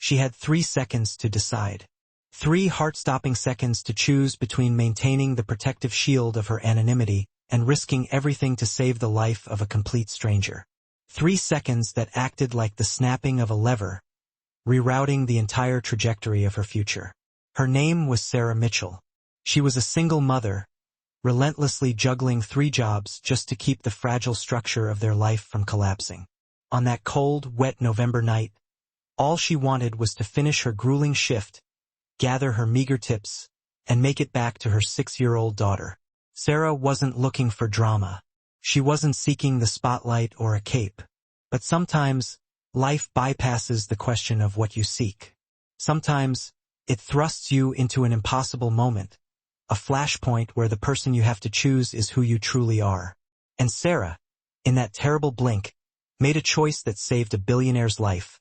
She had 3 seconds to decide. 3 heart-stopping seconds to choose between maintaining the protective shield of her anonymity and risking everything to save the life of a complete stranger. 3 seconds that acted like the snapping of a lever, rerouting the entire trajectory of her future. Her name was Sarah Mitchell. She was a single mother, relentlessly juggling 3 jobs just to keep the fragile structure of their life from collapsing. On that cold, wet November night, all she wanted was to finish her grueling shift, gather her meager tips, and make it back to her 6-year-old daughter. Sarah wasn't looking for drama. She wasn't seeking the spotlight or a cape. But sometimes, life bypasses the question of what you seek. Sometimes, it thrusts you into an impossible moment, a flashpoint where the person you have to choose is who you truly are. And Sarah, in that terrible blink, made a choice that saved a billionaire's life,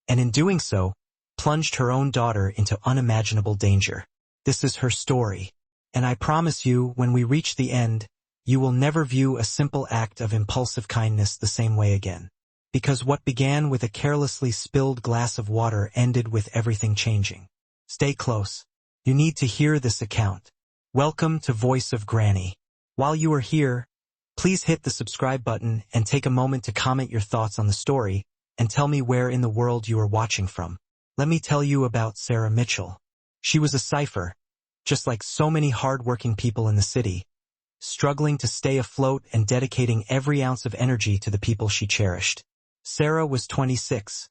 and in doing so, plunged her own daughter into unimaginable danger. This is her story, and I promise you, when we reach the end, you will never view a simple act of impulsive kindness the same way again. Because what began with a carelessly spilled glass of water ended with everything changing. Stay close. You need to hear this account. Welcome to Voice of Granny. While you are here, please hit the subscribe button and take a moment to comment your thoughts on the story and tell me where in the world you are watching from. Let me tell you about Sarah Mitchell. She was a cipher, just like so many hard-working people in the city, struggling to stay afloat and dedicating every ounce of energy to the people she cherished. Sarah was 26,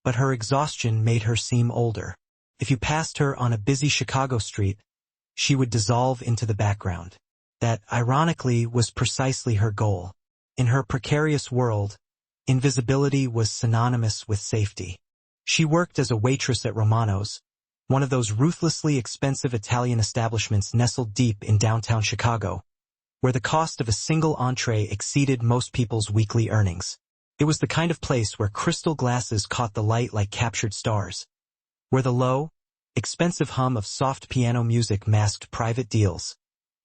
but her exhaustion made her seem older. If you passed her on a busy Chicago street, she would dissolve into the background. That, ironically, was precisely her goal. In her precarious world, invisibility was synonymous with safety. She worked as a waitress at Romano's, one of those ruthlessly expensive Italian establishments nestled deep in downtown Chicago, where the cost of a single entree exceeded most people's weekly earnings. It was the kind of place where crystal glasses caught the light like captured stars, where the low, expensive hum of soft piano music masked private deals,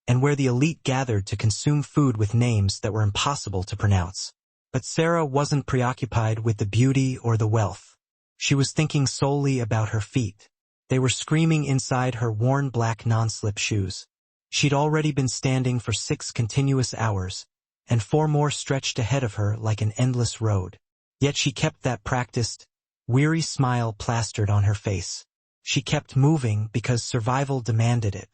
and where the elite gathered to consume food with names that were impossible to pronounce. But Sarah wasn't preoccupied with the beauty or the wealth. She was thinking solely about her feet. They were screaming inside her worn black non-slip shoes. She'd already been standing for 6 continuous hours, and 4 more stretched ahead of her like an endless road. Yet she kept that practiced, weary smile plastered on her face. She kept moving because survival demanded it.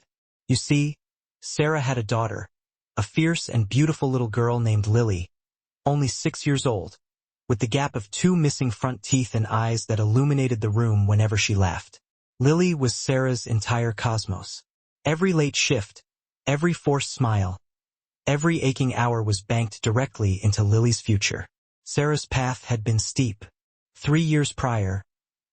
You see, Sarah had a daughter, a fierce and beautiful little girl named Lily, only 6 years old, with the gap of 2 missing front teeth and eyes that illuminated the room whenever she laughed. Lily was Sarah's entire cosmos. Every late shift, every forced smile, every aching hour was banked directly into Lily's future. Sarah's path had been steep. 3 years prior,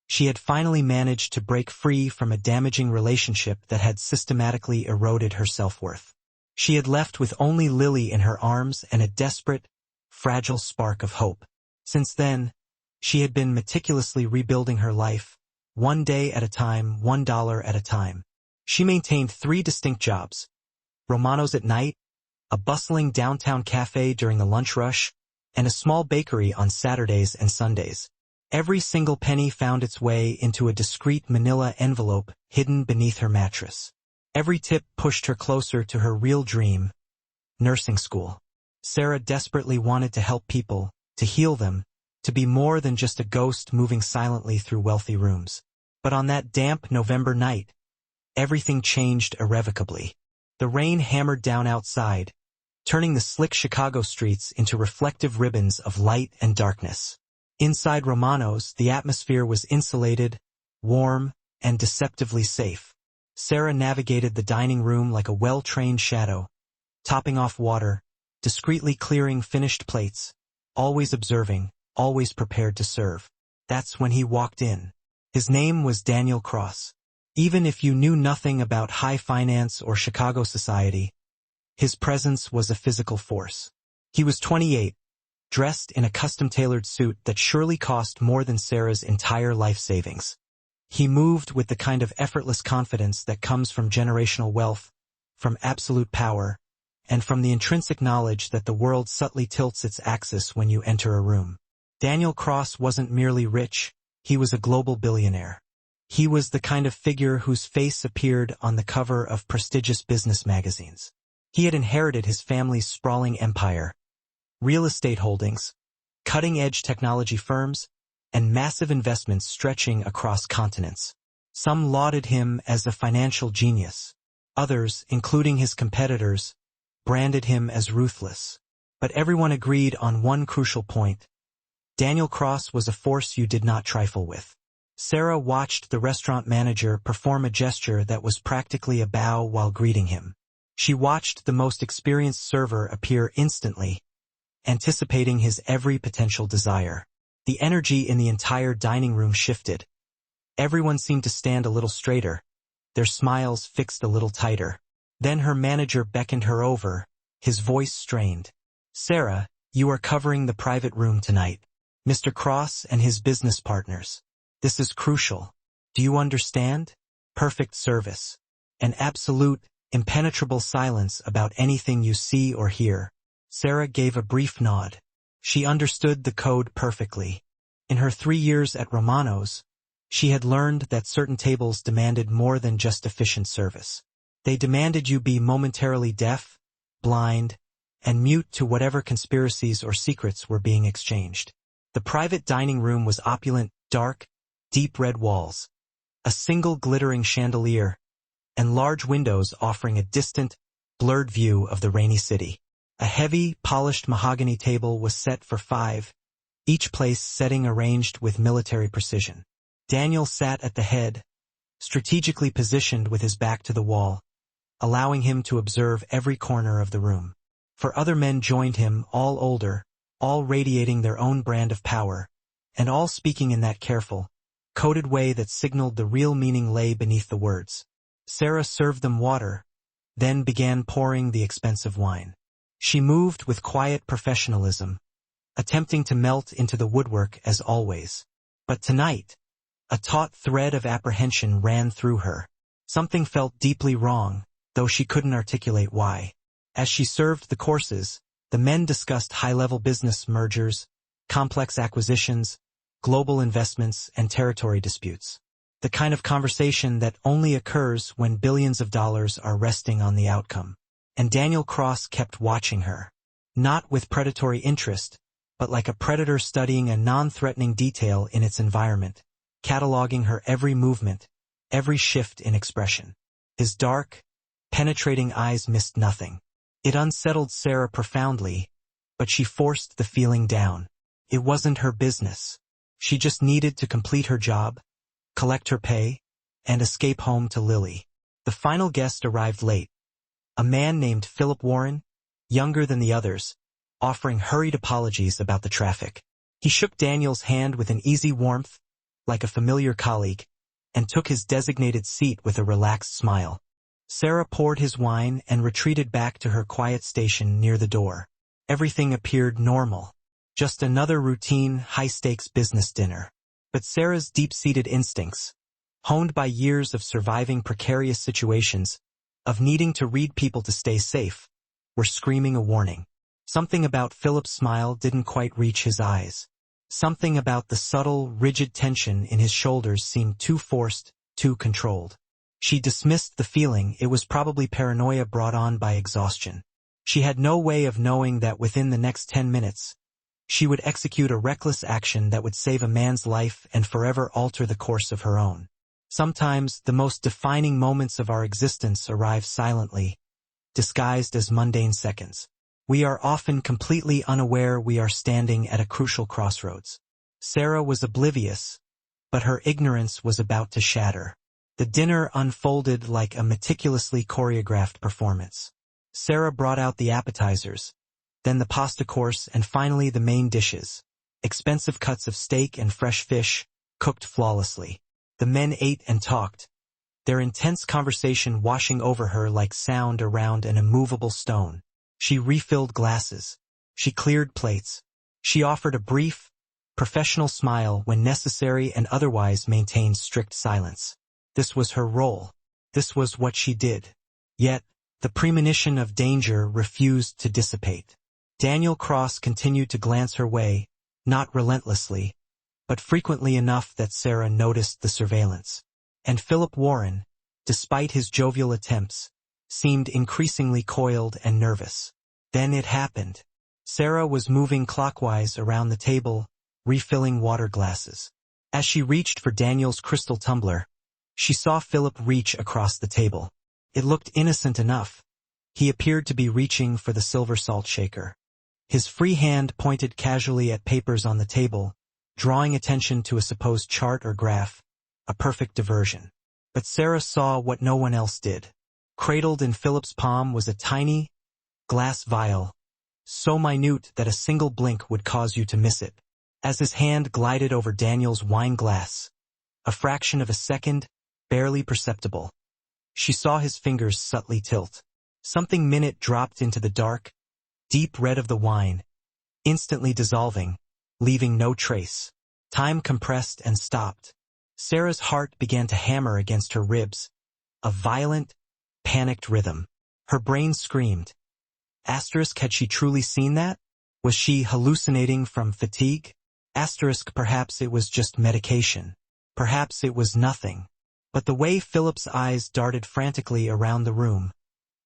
she had finally managed to break free from a damaging relationship that had systematically eroded her self-worth. She had left with only Lily in her arms and a desperate, fragile spark of hope. Since then, she had been meticulously rebuilding her life, one day at a time, $1 at a time. She maintained 3 distinct jobs: Romano's at night, a bustling downtown cafe during the lunch rush, and a small bakery on Saturdays and Sundays. Every single penny found its way into a discreet manila envelope hidden beneath her mattress. Every tip pushed her closer to her real dream, nursing school. Sarah desperately wanted to help people, to heal them, to be more than just a ghost moving silently through wealthy rooms. But on that damp November night, everything changed irrevocably. The rain hammered down outside, turning the slick Chicago streets into reflective ribbons of light and darkness. Inside Romano's, the atmosphere was insulated, warm, and deceptively safe. Sarah navigated the dining room like a well-trained shadow, topping off water, discreetly clearing finished plates, always observing, always prepared to serve. That's when he walked in. His name was Daniel Cross. Even if you knew nothing about high finance or Chicago society, his presence was a physical force. He was 28, dressed in a custom-tailored suit that surely cost more than Sarah's entire life savings. He moved with the kind of effortless confidence that comes from generational wealth, from absolute power, and from the intrinsic knowledge that the world subtly tilts its axis when you enter a room. Daniel Cross wasn't merely rich, He was a global billionaire. He was the kind of figure whose face appeared on the cover of prestigious business magazines. He had inherited his family's sprawling empire, real estate holdings, cutting-edge technology firms, and massive investments stretching across continents. Some lauded him as a financial genius. Others, including his competitors, branded him as ruthless. But everyone agreed on one crucial point. Daniel Cross was a force you did not trifle with. Sarah watched the restaurant manager perform a gesture that was practically a bow while greeting him. She watched the most experienced server appear instantly, anticipating his every potential desire. The energy in the entire dining room shifted. Everyone seemed to stand a little straighter, their smiles fixed a little tighter. Then her manager beckoned her over, his voice strained. "Sarah, you are covering the private room tonight. Mr. Cross and his business partners. This is crucial. Do you understand? Perfect service. An absolute, impenetrable silence about anything you see or hear." Sarah gave a brief nod. She understood the code perfectly. In her 3 years at Romano's, she had learned that certain tables demanded more than just efficient service. They demanded you be momentarily deaf, blind, and mute to whatever conspiracies or secrets were being exchanged. The private dining room was opulent, dark, deep red walls, a single glittering chandelier, and large windows offering a distant, blurred view of the rainy city. A heavy, polished mahogany table was set for 5, each place setting arranged with military precision. Daniel sat at the head, strategically positioned with his back to the wall, allowing him to observe every corner of the room. For other men joined him, all older, all radiating their own brand of power, and all speaking in that careful, coded way that signaled the real meaning lay beneath the words. Sarah served them water, then began pouring the expensive wine. She moved with quiet professionalism, attempting to melt into the woodwork as always. But tonight, a taut thread of apprehension ran through her. Something felt deeply wrong, though she couldn't articulate why. As she served the courses, the men discussed high-level business mergers, complex acquisitions, global investments, and territory disputes. The kind of conversation that only occurs when billions of dollars are resting on the outcome. And Daniel Cross kept watching her. Not with predatory interest, but like a predator studying a non-threatening detail in its environment, cataloging her every movement, every shift in expression. His dark, penetrating eyes missed nothing. It unsettled Sarah profoundly, but she forced the feeling down. It wasn't her business. She just needed to complete her job, collect her pay, and escape home to Lily. The final guest arrived late. A man named Philip Warren, younger than the others, offering hurried apologies about the traffic. He shook Daniel's hand with an easy warmth, like a familiar colleague, and took his designated seat with a relaxed smile. Sarah poured his wine and retreated back to her quiet station near the door. Everything appeared normal. Just another routine, high-stakes business dinner. But Sarah's deep-seated instincts, honed by years of surviving precarious situations, of needing to read people to stay safe, were screaming a warning. Something about Philip's smile didn't quite reach his eyes. Something about the subtle, rigid tension in his shoulders seemed too forced, too controlled. She dismissed the feeling. It was probably paranoia brought on by exhaustion. She had no way of knowing that within the next 10 minutes, she would execute a reckless action that would save a man's life and forever alter the course of her own. Sometimes the most defining moments of our existence arrive silently, disguised as mundane seconds. We are often completely unaware we are standing at a crucial crossroads. Sarah was oblivious, but her ignorance was about to shatter. The dinner unfolded like a meticulously choreographed performance. Sarah brought out the appetizers, then the pasta course, and finally the main dishes. Expensive cuts of steak and fresh fish, cooked flawlessly. The men ate and talked, their intense conversation washing over her like sound around an immovable stone. She refilled glasses. She cleared plates. She offered a brief, professional smile when necessary and otherwise maintained strict silence. This was her role. This was what she did. Yet, the premonition of danger refused to dissipate. Daniel Cross continued to glance her way, not relentlessly, but frequently enough that Sarah noticed the surveillance. And Philip Warren, despite his jovial attempts, seemed increasingly coiled and nervous. Then it happened. Sarah was moving clockwise around the table, refilling water glasses. As she reached for Daniel's crystal tumbler, she saw Philip reach across the table. It looked innocent enough. He appeared to be reaching for the silver salt shaker. His free hand pointed casually at papers on the table, drawing attention to a supposed chart or graph, a perfect diversion. But Sarah saw what no one else did. Cradled in Philip's palm was a tiny, glass vial, so minute that a single blink would cause you to miss it. As his hand glided over Daniel's wine glass, a fraction of a second, barely perceptible, she saw his fingers subtly tilt. Something minute dropped into the dark, deep red of the wine, instantly dissolving, leaving no trace. Time compressed and stopped. Sarah's heart began to hammer against her ribs, a violent, panicked rhythm. Her brain screamed. Asterisk, had she truly seen that? Was she hallucinating from fatigue? Asterisk, perhaps it was just medication. Perhaps it was nothing. But the way Philip's eyes darted frantically around the room,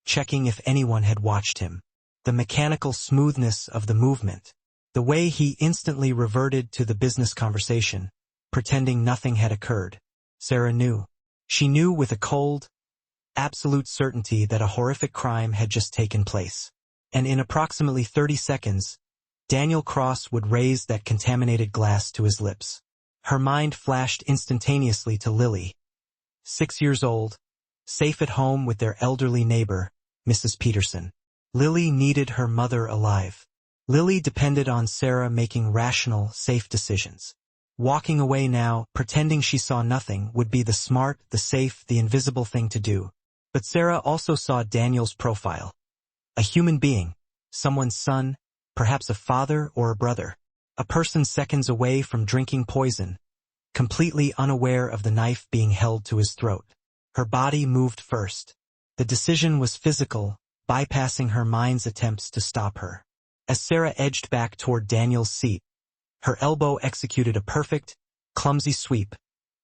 checking if anyone had watched him, the mechanical smoothness of the movement, the way he instantly reverted to the business conversation, pretending nothing had occurred. Sarah knew. She knew with a cold, absolute certainty that a horrific crime had just taken place. And in approximately 30 seconds, Daniel Cross would raise that contaminated glass to his lips. Her mind flashed instantaneously to Lily, 6 years old, safe at home with their elderly neighbor, Mrs. Peterson. Lily needed her mother alive. Lily depended on Sarah making rational, safe decisions. Walking away now, pretending she saw nothing, would be the smart, the safe, the invisible thing to do. But Sarah also saw Daniel's profile. A human being, someone's son, perhaps a father or a brother. A person seconds away from drinking poison, completely unaware of the knife being held to his throat. Her body moved first. The decision was physical, bypassing her mind's attempts to stop her. As Sarah edged back toward Daniel's seat, her elbow executed a perfect, clumsy sweep,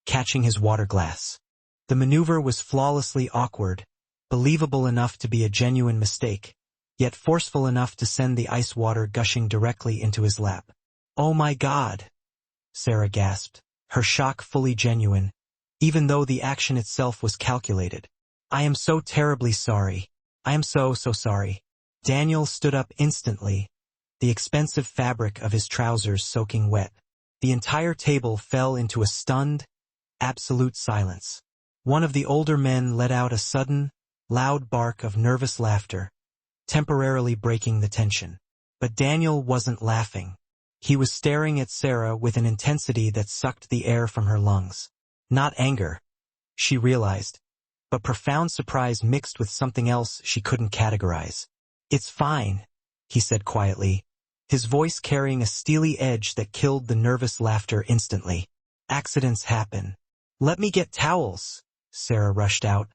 catching his water glass. The maneuver was flawlessly awkward, believable enough to be a genuine mistake, yet forceful enough to send the ice water gushing directly into his lap. "Oh my God!" Sarah gasped, her shock fully genuine, even though the action itself was calculated. "I am so terribly sorry. I am so sorry." Daniel stood up instantly, the expensive fabric of his trousers soaking wet. The entire table fell into a stunned, absolute silence. One of the older men let out a sudden, loud bark of nervous laughter, temporarily breaking the tension. But Daniel wasn't laughing. He was staring at Sarah with an intensity that sucked the air from her lungs. Not anger, she realized, but profound surprise mixed with something else she couldn't categorize. "It's fine," he said quietly, his voice carrying a steely edge that killed the nervous laughter instantly. "Accidents happen. Let me get towels," Sarah rushed out,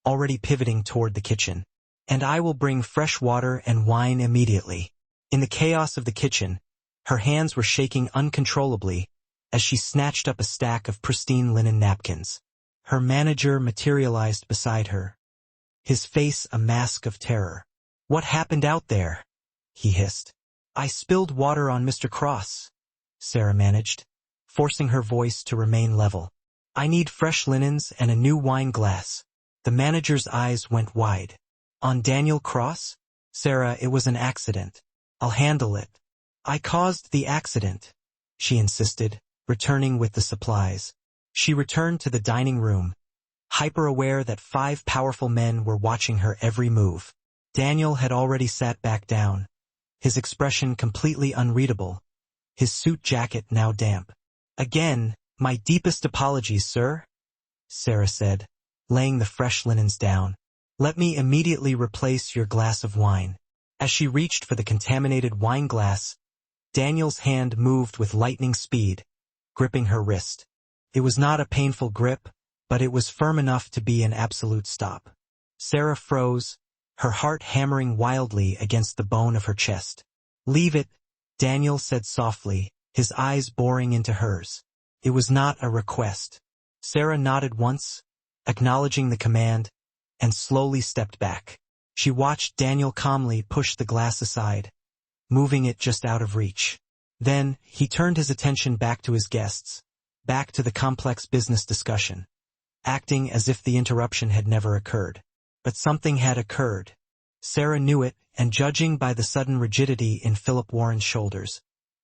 already pivoting toward the kitchen. "And I will bring fresh water and wine immediately." In the chaos of the kitchen, her hands were shaking uncontrollably as she snatched up a stack of pristine linen napkins. Her manager materialized beside her, his face a mask of terror. "What happened out there?" he hissed. "I spilled water on Mr. Cross," Sarah managed, forcing her voice to remain level. "I need fresh linens and a new wine glass." The manager's eyes went wide. "On Daniel Cross?" "Sarah, it was an accident. I'll handle it." "I caused the accident," she insisted, returning with the supplies. She returned to the dining room, hyper-aware that 5 powerful men were watching her every move. Daniel had already sat back down, his expression completely unreadable, his suit jacket now damp. "Again, my deepest apologies, sir," Sarah said, laying the fresh linens down. "Let me immediately replace your glass of wine." As she reached for the contaminated wine glass, Daniel's hand moved with lightning speed, gripping her wrist. It was not a painful grip, but it was firm enough to be an absolute stop. Sarah froze, her heart hammering wildly against the bone of her chest. "Leave it," Daniel said softly, his eyes boring into hers. It was not a request. Sarah nodded once, acknowledging the command, and slowly stepped back. She watched Daniel calmly push the glass aside, moving it just out of reach. Then, he turned his attention back to his guests, back to the complex business discussion, acting as if the interruption had never occurred. But something had occurred. Sarah knew it, and judging by the sudden rigidity in Philip Warren's shoulders,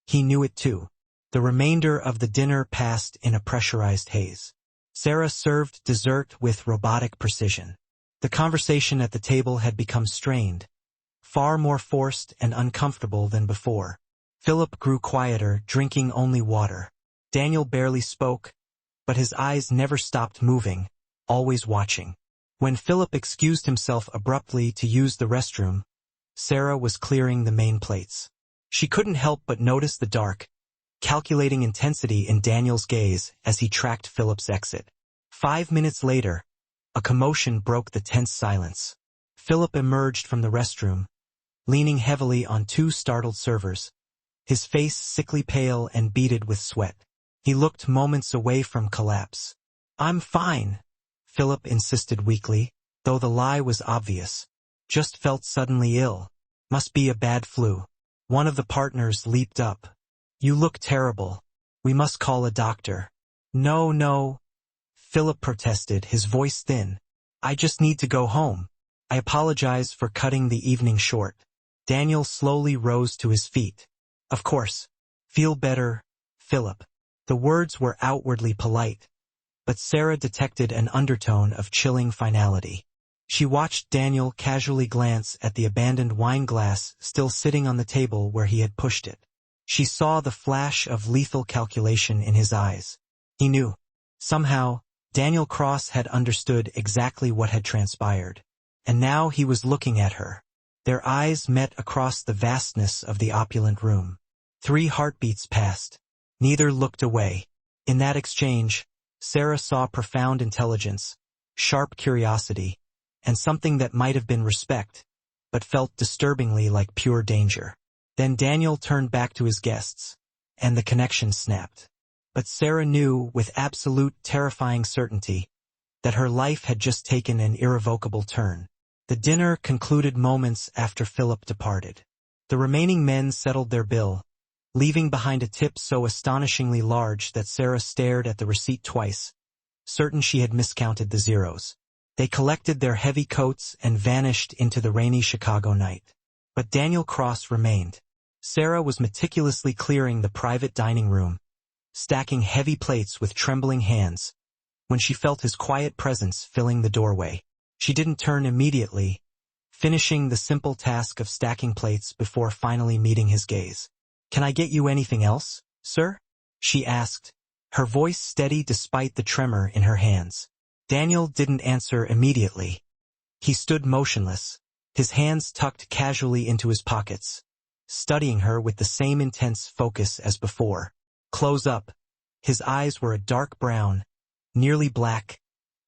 he knew it too. The remainder of the dinner passed in a pressurized haze. Sarah served dessert with robotic precision. The conversation at the table had become strained, far more forced and uncomfortable than before. Philip grew quieter, drinking only water. Daniel barely spoke, but his eyes never stopped moving, always watching. When Philip excused himself abruptly to use the restroom, Sarah was clearing the main plates. She couldn't help but notice the dark, calculating intensity in Daniel's gaze as he tracked Philip's exit. 5 minutes later, a commotion broke the tense silence. Philip emerged from the restroom, leaning heavily on 2 startled servers, his face sickly pale and beaded with sweat. He looked moments away from collapse. "I'm fine," Philip insisted weakly, though the lie was obvious. "Just felt suddenly ill. Must be a bad flu." One of the partners leaped up. "You look terrible. We must call a doctor." No, Philip protested, his voice thin. "I just need to go home. I apologize for cutting the evening short." Daniel slowly rose to his feet. "Of course. Feel better, Philip." The words were outwardly polite, but Sarah detected an undertone of chilling finality. She watched Daniel casually glance at the abandoned wine glass still sitting on the table where he had pushed it. She saw the flash of lethal calculation in his eyes. He knew. Somehow, Daniel Cross had understood exactly what had transpired. And now he was looking at her. Their eyes met across the vastness of the opulent room. 3 heartbeats passed. Neither looked away. In that exchange, Sarah saw profound intelligence, sharp curiosity, and something that might have been respect, but felt disturbingly like pure danger. Then Daniel turned back to his guests, and the connection snapped. But Sarah knew with absolute terrifying certainty that her life had just taken an irrevocable turn. The dinner concluded moments after Philip departed. The remaining men settled their bill, leaving behind a tip so astonishingly large that Sarah stared at the receipt twice, certain she had miscounted the zeros. They collected their heavy coats and vanished into the rainy Chicago night. But Daniel Cross remained. Sarah was meticulously clearing the private dining room, stacking heavy plates with trembling hands, when she felt his quiet presence filling the doorway. She didn't turn immediately, finishing the simple task of stacking plates before finally meeting his gaze. "Can I get you anything else, sir?" she asked, her voice steady despite the tremor in her hands. Daniel didn't answer immediately. He stood motionless, his hands tucked casually into his pockets, studying her with the same intense focus as before. Close up, his eyes were a dark brown, nearly black,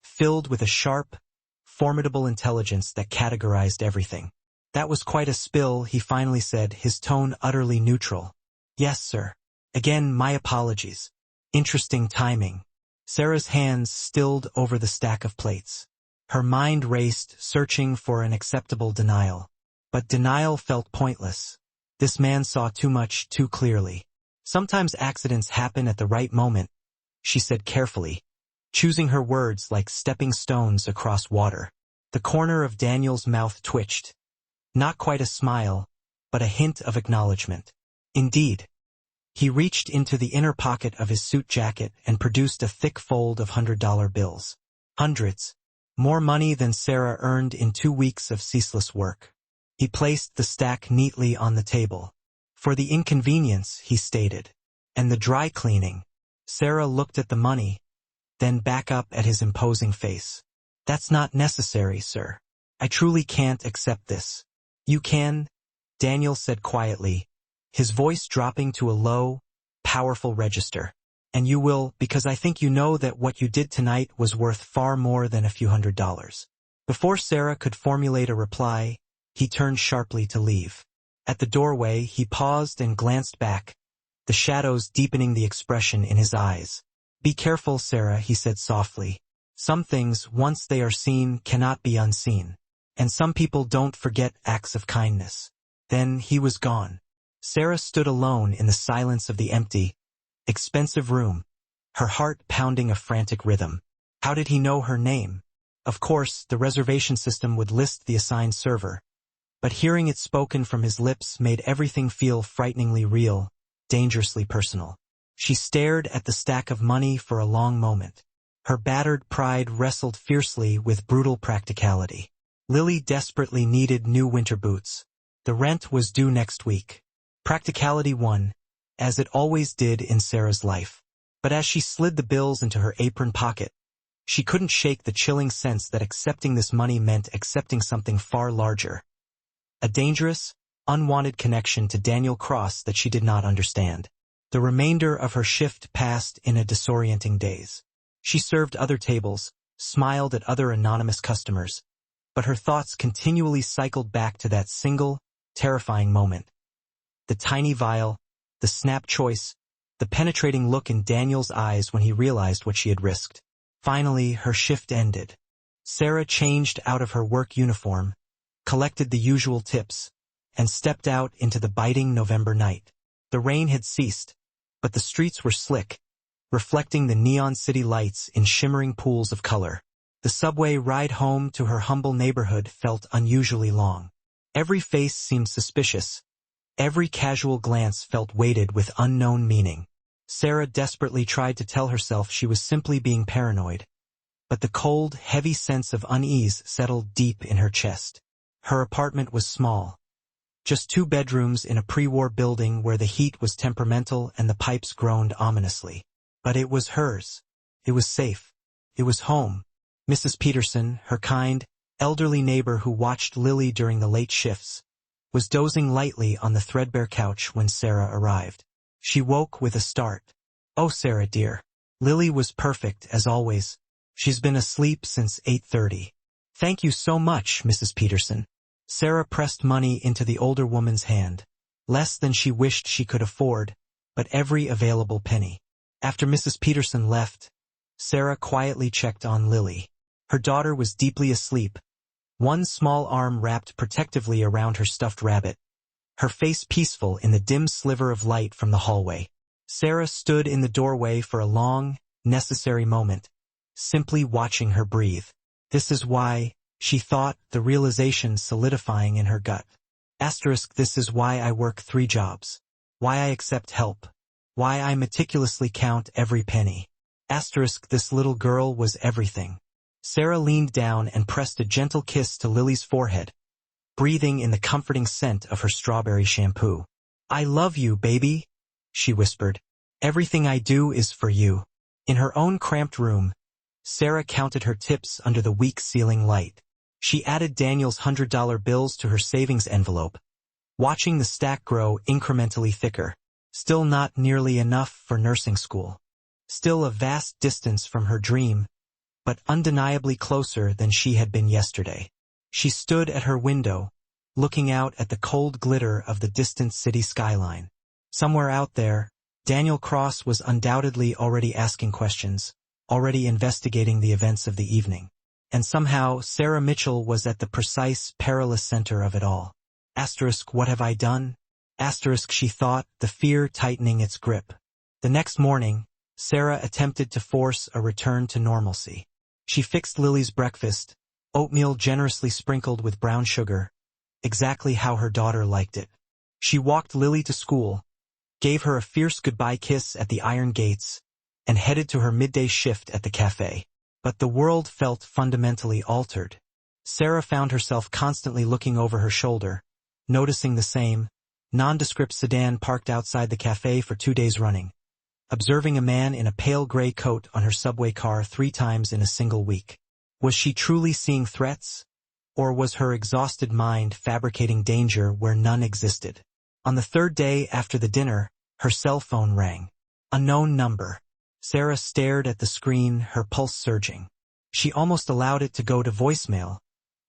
filled with a sharp, formidable intelligence that categorized everything. "That was quite a spill," he finally said, his tone utterly neutral. "Yes, sir. Again, my apologies. Interesting timing." Sarah's hands stilled over the stack of plates. Her mind raced, searching for an acceptable denial. But denial felt pointless. This man saw too much too clearly. "Sometimes accidents happen at the right moment," she said carefully, choosing her words like stepping stones across water. The corner of Daniel's mouth twitched. Not quite a smile, but a hint of acknowledgement. "Indeed." He reached into the inner pocket of his suit jacket and produced a thick fold of $100 bills. Hundreds. More money than Sarah earned in 2 weeks of ceaseless work. He placed the stack neatly on the table. "For the inconvenience," he stated. "And the dry cleaning." Sarah looked at the money, then back up at his imposing face. "That's not necessary, sir. I truly can't accept this." "You can," Daniel said quietly, his voice dropping to a low, powerful register. "And you will, because I think you know that what you did tonight was worth far more than a few $100s." Before Sarah could formulate a reply, he turned sharply to leave. At the doorway, he paused and glanced back, the shadows deepening the expression in his eyes. Be careful, Sarah, he said softly. Some things, once they are seen, cannot be unseen. And some people don't forget acts of kindness. Then he was gone. Sarah stood alone in the silence of the empty, expensive room, her heart pounding a frantic rhythm. How did he know her name? Of course, the reservation system would list the assigned server. But hearing it spoken from his lips made everything feel frighteningly real, dangerously personal. She stared at the stack of money for a long moment. Her battered pride wrestled fiercely with brutal practicality. Lily desperately needed new winter boots. The rent was due next week. Practicality won, as it always did in Sarah's life. But as she slid the bills into her apron pocket, she couldn't shake the chilling sense that accepting this money meant accepting something far larger. A dangerous, unwanted connection to Daniel Cross that she did not understand. The remainder of her shift passed in a disorienting daze. She served other tables, smiled at other anonymous customers, but her thoughts continually cycled back to that single, terrifying moment. The tiny vial, the snap choice, the penetrating look in Daniel's eyes when he realized what she had risked. Finally, her shift ended. Sarah changed out of her work uniform, collected the usual tips, and stepped out into the biting November night. The rain had ceased, but the streets were slick, reflecting the neon city lights in shimmering pools of color. The subway ride home to her humble neighborhood felt unusually long. Every face seemed suspicious. Every casual glance felt weighted with unknown meaning. Sarah desperately tried to tell herself she was simply being paranoid, but the cold, heavy sense of unease settled deep in her chest. Her apartment was small. Just 2 bedrooms in a pre-war building where the heat was temperamental and the pipes groaned ominously. But it was hers. It was safe. It was home. Mrs. Peterson, her kind, elderly neighbor who watched Lily during the late shifts, was dozing lightly on the threadbare couch when Sarah arrived. She woke with a start. "Oh, Sarah, dear." Lily was perfect, as always. "She's been asleep since 8:30. "Thank you so much, Mrs. Peterson." Sarah pressed money into the older woman's hand. Less than she wished she could afford, but every available penny. After Mrs. Peterson left, Sarah quietly checked on Lily. Her daughter was deeply asleep, one small arm wrapped protectively around her stuffed rabbit, her face peaceful in the dim sliver of light from the hallway. Sarah stood in the doorway for a long, necessary moment, simply watching her breathe. This is why, she thought, the realization solidifying in her gut. This is why I work 3 jobs. Why I accept help. Why I meticulously count every penny. This little girl was everything. Sarah leaned down and pressed a gentle kiss to Lily's forehead, breathing in the comforting scent of her strawberry shampoo. "I love you, baby," she whispered. "Everything I do is for you." In her own cramped room, Sarah counted her tips under the weak ceiling light. She added Daniel's $100 bills to her savings envelope, watching the stack grow incrementally thicker. Still not nearly enough for nursing school. Still a vast distance from her dream, but undeniably closer than she had been yesterday. She stood at her window, looking out at the cold glitter of the distant city skyline. Somewhere out there, Daniel Cross was undoubtedly already asking questions, already investigating the events of the evening. And somehow, Sarah Mitchell was at the precise, perilous center of it all. What have I done? She thought, the fear tightening its grip. The next morning, Sarah attempted to force a return to normalcy. She fixed Lily's breakfast, oatmeal generously sprinkled with brown sugar, exactly how her daughter liked it. She walked Lily to school, gave her a fierce goodbye kiss at the iron gates, and headed to her midday shift at the cafe. But the world felt fundamentally altered. Sarah found herself constantly looking over her shoulder, noticing the same, nondescript sedan parked outside the cafe for 2 days running, observing a man in a pale gray coat on her subway car 3 times in a single week. Was she truly seeing threats? Or was her exhausted mind fabricating danger where none existed? On the 3rd day after the dinner, her cell phone rang. Unknown number. Sarah stared at the screen, her pulse surging. She almost allowed it to go to voicemail,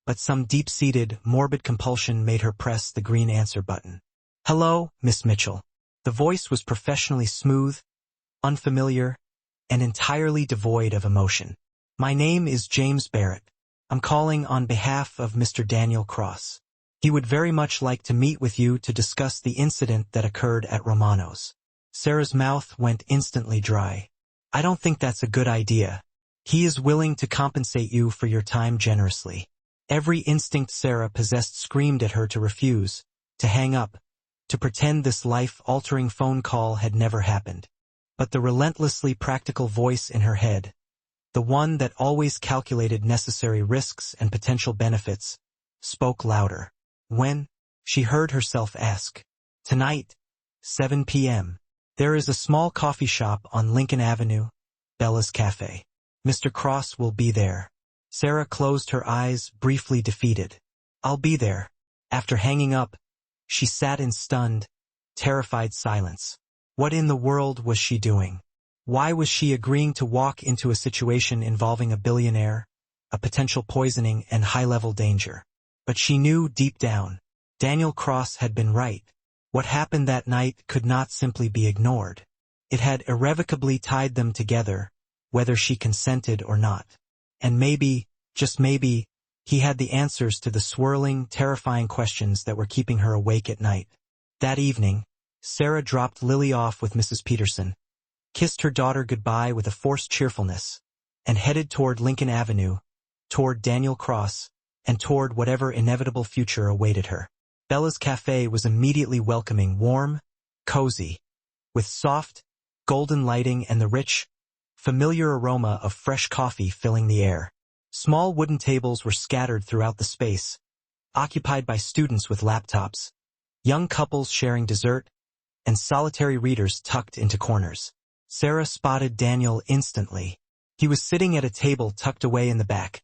but some deep-seated, morbid compulsion made her press the green answer button. "Hello, Miss Mitchell." The voice was professionally smooth, unfamiliar, and entirely devoid of emotion. "My name is James Barrett. I'm calling on behalf of Mr. Daniel Cross. He would very much like to meet with you to discuss the incident that occurred at Romano's." Sarah's mouth went instantly dry. "I don't think that's a good idea. He is willing to compensate you for your time generously." Every instinct Sarah possessed screamed at her to refuse, to hang up, to pretend this life-altering phone call had never happened. But the relentlessly practical voice in her head, the one that always calculated necessary risks and potential benefits, spoke louder. "When?" she heard herself ask. "Tonight, 7 p.m. There is a small coffee shop on Lincoln Avenue, Bella's Cafe. Mr. Cross will be there." Sarah closed her eyes, briefly defeated. "I'll be there." After hanging up, she sat in stunned, terrified silence. What in the world was she doing? Why was she agreeing to walk into a situation involving a billionaire, a potential poisoning and high-level danger? But she knew deep down, Daniel Cross had been right. What happened that night could not simply be ignored. It had irrevocably tied them together, whether she consented or not. And maybe, just maybe, he had the answers to the swirling, terrifying questions that were keeping her awake at night. That evening, Sarah dropped Lily off with Mrs. Peterson, kissed her daughter goodbye with a forced cheerfulness, and headed toward Lincoln Avenue, toward Daniel Cross, and toward whatever inevitable future awaited her. Bella's Cafe was immediately welcoming, warm, cozy, with soft, golden lighting and the rich, familiar aroma of fresh coffee filling the air. Small wooden tables were scattered throughout the space, occupied by students with laptops, young couples sharing dessert, and solitary readers tucked into corners. Sarah spotted Daniel instantly. He was sitting at a table tucked away in the back,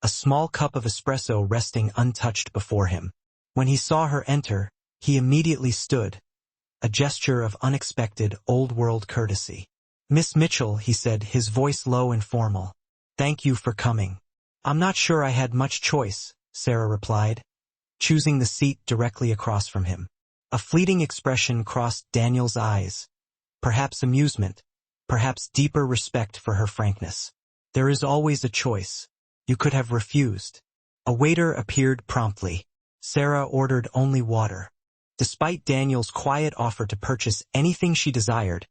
a small cup of espresso resting untouched before him. When he saw her enter, he immediately stood, a gesture of unexpected, old-world courtesy. "Miss Mitchell," he said, his voice low and formal. "Thank you for coming." "I'm not sure I had much choice," Sarah replied, choosing the seat directly across from him. A fleeting expression crossed Daniel's eyes, perhaps amusement, perhaps deeper respect for her frankness. "There is always a choice. You could have refused." A waiter appeared promptly. Sarah ordered only water. Despite Daniel's quiet offer to purchase anything she desired,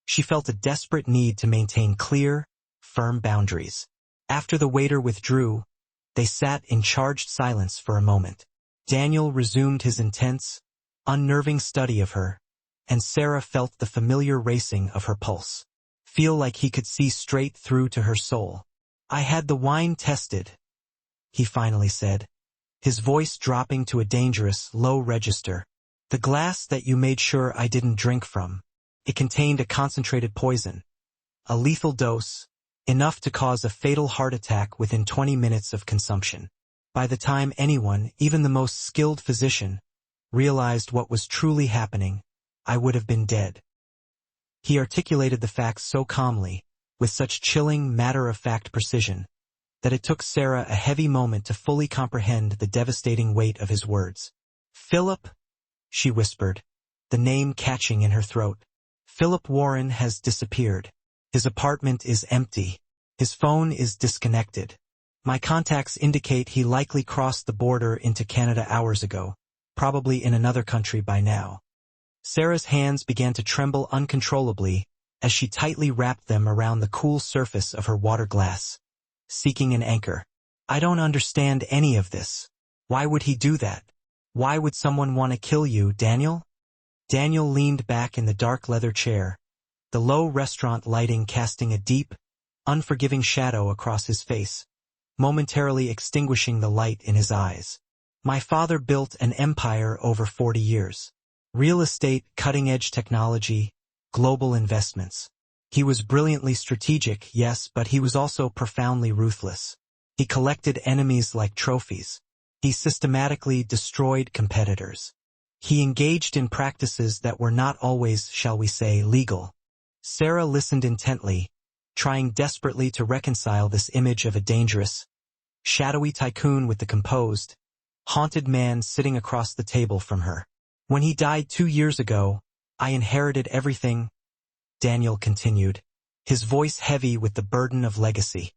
she felt a desperate need to maintain clear, firm boundaries. After the waiter withdrew, they sat in charged silence for a moment. Daniel resumed his intense, unnerving study of her, and Sarah felt the familiar racing of her pulse. Feel like he could see straight through to her soul. "I had the wine tested," he finally said, his voice dropping to a dangerous, low register. "The glass that you made sure I didn't drink from. It contained a concentrated poison, a lethal dose, enough to cause a fatal heart attack within 20 minutes of consumption. By the time anyone, even the most skilled physician, realized what was truly happening, I would have been dead." He articulated the facts so calmly, with such chilling, matter-of-fact precision, that it took Sarah a heavy moment to fully comprehend the devastating weight of his words. "Philip," she whispered, the name catching in her throat. "Philip Warren has disappeared. His apartment is empty. His phone is disconnected. My contacts indicate he likely crossed the border into Canada hours ago, probably in another country by now." Sarah's hands began to tremble uncontrollably as she tightly wrapped them around the cool surface of her water glass, seeking an anchor. "I don't understand any of this. Why would he do that? Why would someone want to kill you, Daniel?" Daniel leaned back in the dark leather chair, the low restaurant lighting casting a deep, unforgiving shadow across his face, momentarily extinguishing the light in his eyes. "My father built an empire over 40 years. Real estate, cutting-edge technology, global investments. He was brilliantly strategic, yes, but he was also profoundly ruthless. He collected enemies like trophies. He systematically destroyed competitors. He engaged in practices that were not always, shall we say, legal." Sarah listened intently, trying desperately to reconcile this image of a dangerous, shadowy tycoon with the composed, haunted man sitting across the table from her. "When he died 2 years ago, I inherited everything," Daniel continued, his voice heavy with the burden of legacy,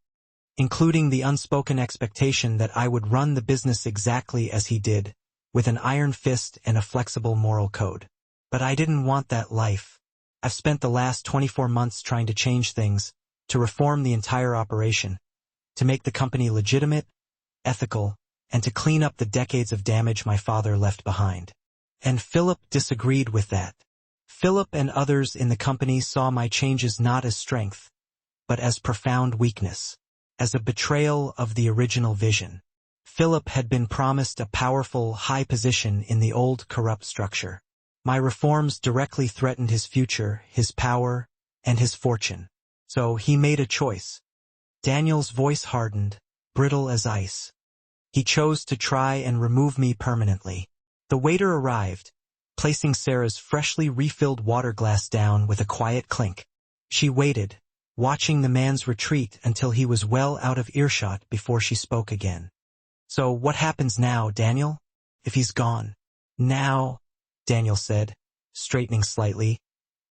including the unspoken expectation that I would run the business exactly as he did, with an iron fist and a flexible moral code. But I didn't want that life. I've spent the last 24 months trying to change things, to reform the entire operation, to make the company legitimate, ethical, and to clean up the decades of damage my father left behind. And Philip disagreed with that. Philip and others in the company saw my changes not as strength, but as profound weakness, as a betrayal of the original vision. Philip had been promised a powerful, high position in the old corrupt structure. My reforms directly threatened his future, his power, and his fortune. So he made a choice. Daniel's voice hardened, brittle as ice. He chose to try and remove me permanently. The waiter arrived, placing Sarah's freshly refilled water glass down with a quiet clink. She waited, watching the man's retreat until he was well out of earshot before she spoke again. "So what happens now, Daniel? If he's gone?" "Now," Daniel said, straightening slightly,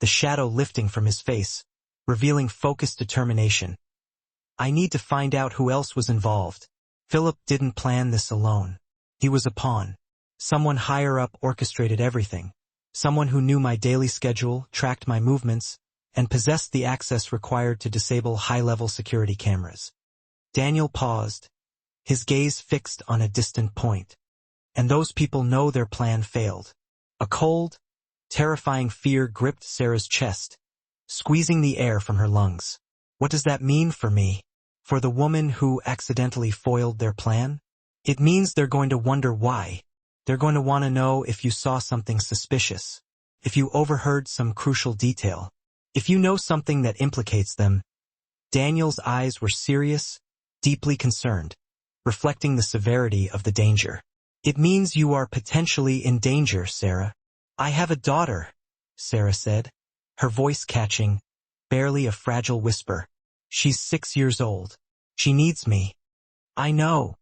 the shadow lifting from his face, revealing focused determination. "I need to find out who else was involved." Philip didn't plan this alone. He was a pawn. Someone higher up orchestrated everything. Someone who knew my daily schedule, tracked my movements, and possessed the access required to disable high-level security cameras. Daniel paused, his gaze fixed on a distant point. "And those people know their plan failed." A cold, terrifying fear gripped Sarah's chest, squeezing the air from her lungs. "What does that mean for me? For the woman who accidentally foiled their plan? It means they're going to wonder why. They're going to want to know if you saw something suspicious, if you overheard some crucial detail, if you know something that implicates them." Daniel's eyes were serious, deeply concerned, reflecting the severity of the danger. "It means you are potentially in danger, Sarah." "I have a daughter," Sarah said, her voice catching, barely a fragile whisper. "She's 6 years old. She needs me." "I know."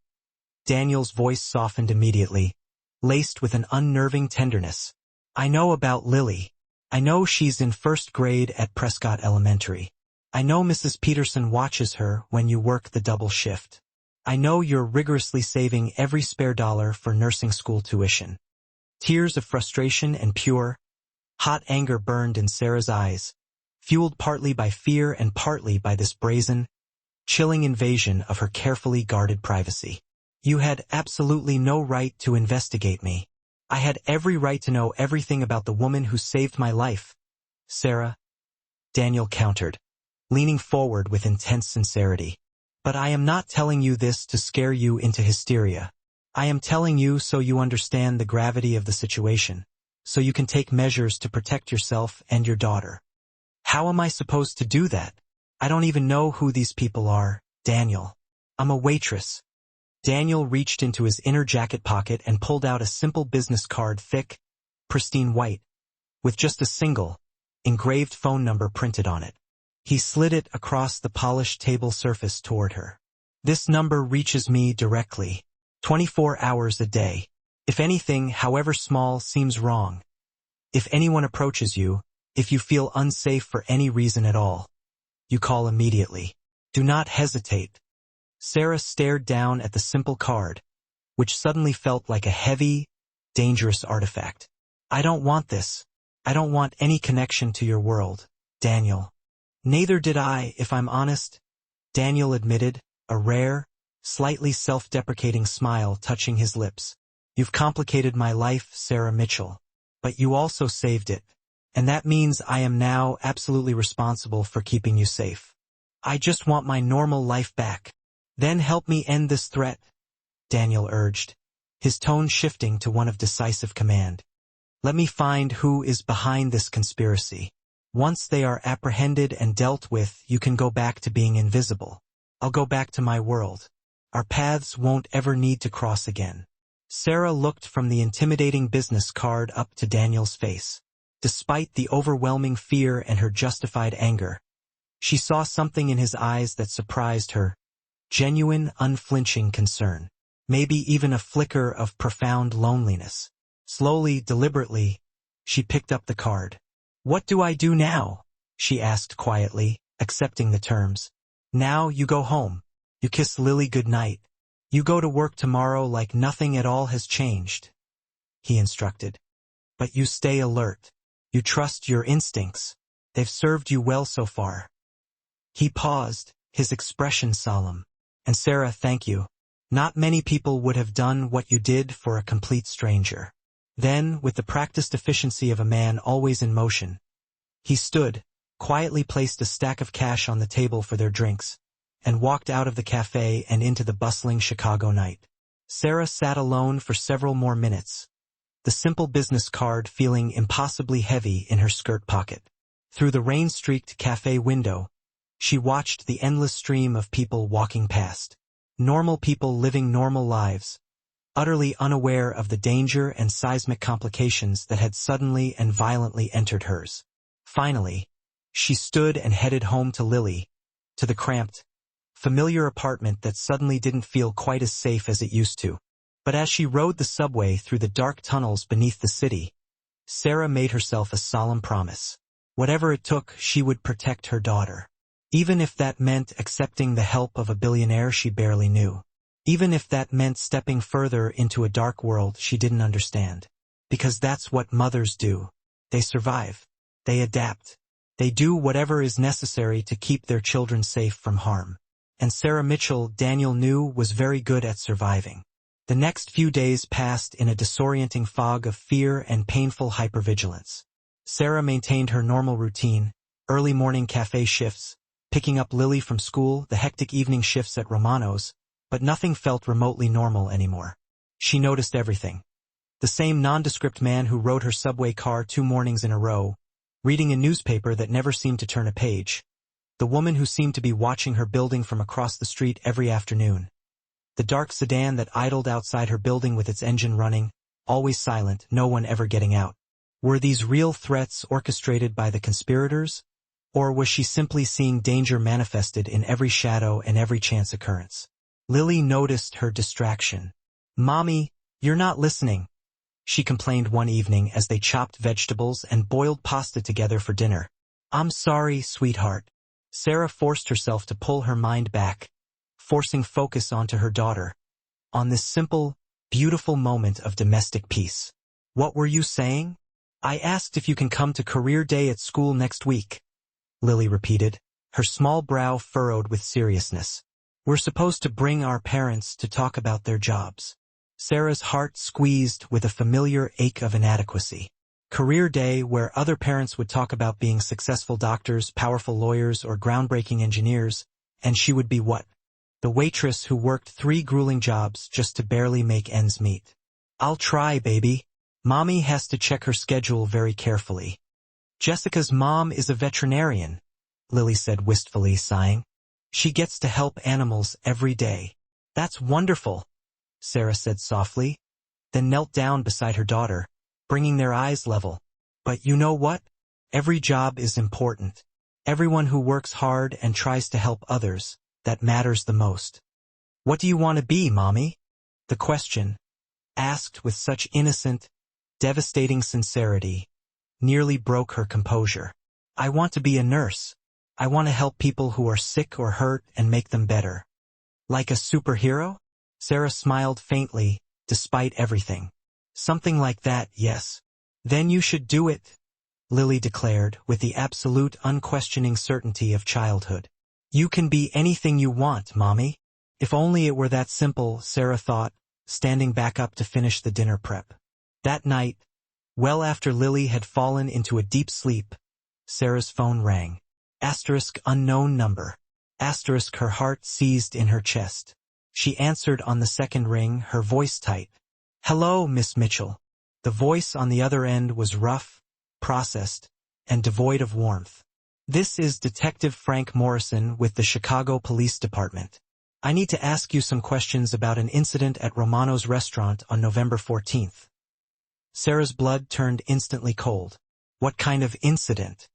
Daniel's voice softened immediately, laced with an unnerving tenderness. "I know about Lily. I know she's in first grade at Prescott Elementary. I know Mrs. Peterson watches her when you work the double shift. I know you're rigorously saving every spare dollar for nursing school tuition." Tears of frustration and pure, hot anger burned in Sarah's eyes, fueled partly by fear and partly by this brazen, chilling invasion of her carefully guarded privacy. "You had absolutely no right to investigate me. I had every right to know everything about the woman who saved my life, Sarah," Daniel countered, leaning forward with intense sincerity. "But I am not telling you this to scare you into hysteria. I am telling you so you understand the gravity of the situation, so you can take measures to protect yourself and your daughter." "How am I supposed to do that? I don't even know who these people are, Daniel. I'm a waitress." Daniel reached into his inner jacket pocket and pulled out a simple business card, thick, pristine white, with just a single, engraved phone number printed on it. He slid it across the polished table surface toward her. "This number reaches me directly, 24 hours a day. If anything, however small, seems wrong, if anyone approaches you, if you feel unsafe for any reason at all, you call immediately. Do not hesitate." Sarah stared down at the simple card, which suddenly felt like a heavy, dangerous artifact. "I don't want this. I don't want any connection to your world, Daniel." "Neither did I, if I'm honest," Daniel admitted, a rare, slightly self-deprecating smile touching his lips. "You've complicated my life, Sarah Mitchell, but you also saved it, and that means I am now absolutely responsible for keeping you safe. I just want my normal life back." "Then help me end this threat," Daniel urged, his tone shifting to one of decisive command. "Let me find who is behind this conspiracy. Once they are apprehended and dealt with, you can go back to being invisible. I'll go back to my world. Our paths won't ever need to cross again." Sarah looked from the intimidating business card up to Daniel's face. Despite the overwhelming fear and her justified anger, she saw something in his eyes that surprised her. Genuine, unflinching concern. Maybe even a flicker of profound loneliness. Slowly, deliberately, she picked up the card. "What do I do now?" she asked quietly, accepting the terms. Now you go home. You kiss Lily goodnight. You go to work tomorrow like nothing at all has changed, he instructed. But you stay alert. You trust your instincts. They've served you well so far. He paused, his expression solemn. And Sarah, thank you. Not many people would have done what you did for a complete stranger. Then, with the practiced efficiency of a man always in motion, he stood, quietly placed a stack of cash on the table for their drinks, and walked out of the cafe and into the bustling Chicago night. Sarah sat alone for several more minutes, the simple business card feeling impossibly heavy in her skirt pocket. Through the rain-streaked cafe window, she watched the endless stream of people walking past. Normal people living normal lives, utterly unaware of the danger and seismic complications that had suddenly and violently entered hers. Finally, she stood and headed home to Lily, to the cramped, familiar apartment that suddenly didn't feel quite as safe as it used to. But as she rode the subway through the dark tunnels beneath the city, Sarah made herself a solemn promise. Whatever it took, she would protect her daughter. Even if that meant accepting the help of a billionaire she barely knew. Even if that meant stepping further into a dark world she didn't understand. Because that's what mothers do. They survive. They adapt. They do whatever is necessary to keep their children safe from harm. And Sarah Mitchell, Daniel knew, was very good at surviving. The next few days passed in a disorienting fog of fear and painful hypervigilance. Sarah maintained her normal routine, early morning cafe shifts, picking up Lily from school, the hectic evening shifts at Romano's, but nothing felt remotely normal anymore. She noticed everything. The same nondescript man who rode her subway car 2 mornings in a row, reading a newspaper that never seemed to turn a page. The woman who seemed to be watching her building from across the street every afternoon. The dark sedan that idled outside her building with its engine running, always silent, no one ever getting out. Were these real threats orchestrated by the conspirators? Or was she simply seeing danger manifested in every shadow and every chance occurrence? Lily noticed her distraction. "Mommy, you're not listening," she complained one evening as they chopped vegetables and boiled pasta together for dinner. "I'm sorry, sweetheart." Sarah forced herself to pull her mind back, forcing focus onto her daughter, on this simple, beautiful moment of domestic peace. "What were you saying?" "I asked if you can come to career day at school next week," Lily repeated, her small brow furrowed with seriousness. "We're supposed to bring our parents to talk about their jobs." Sarah's heart squeezed with a familiar ache of inadequacy. Career day, where other parents would talk about being successful doctors, powerful lawyers, or groundbreaking engineers, and she would be what? The waitress who worked 3 grueling jobs just to barely make ends meet. "I'll try, baby." Mommy has to check her schedule very carefully. "Jessica's mom is a veterinarian," Lily said wistfully, sighing. "She gets to help animals every day." "That's wonderful," Sarah said softly, then knelt down beside her daughter, bringing their eyes level. "But you know what? Every job is important. Everyone who works hard and tries to help others, that matters the most." "What do you want to be, Mommy?" The question, asked with such innocent, devastating sincerity, nearly broke her composure. "I want to be a nurse. I want to help people who are sick or hurt and make them better." "Like a superhero?" Sarah smiled faintly, despite everything. "Something like that, yes." "Then you should do it," Lily declared with the absolute unquestioning certainty of childhood. "You can be anything you want, Mommy." If only it were that simple, Sarah thought, standing back up to finish the dinner prep. That night, well after Lily had fallen into a deep sleep, Sarah's phone rang. *unknown number. Her heart seized in her chest. She answered on the second ring, her voice tight. "Hello, Miss Mitchell." The voice on the other end was rough, processed, and devoid of warmth. "This is Detective Frank Morrison with the Chicago Police Department. I need to ask you some questions about an incident at Romano's restaurant on November 14th. Sarah's blood turned instantly cold. "What kind of incident?"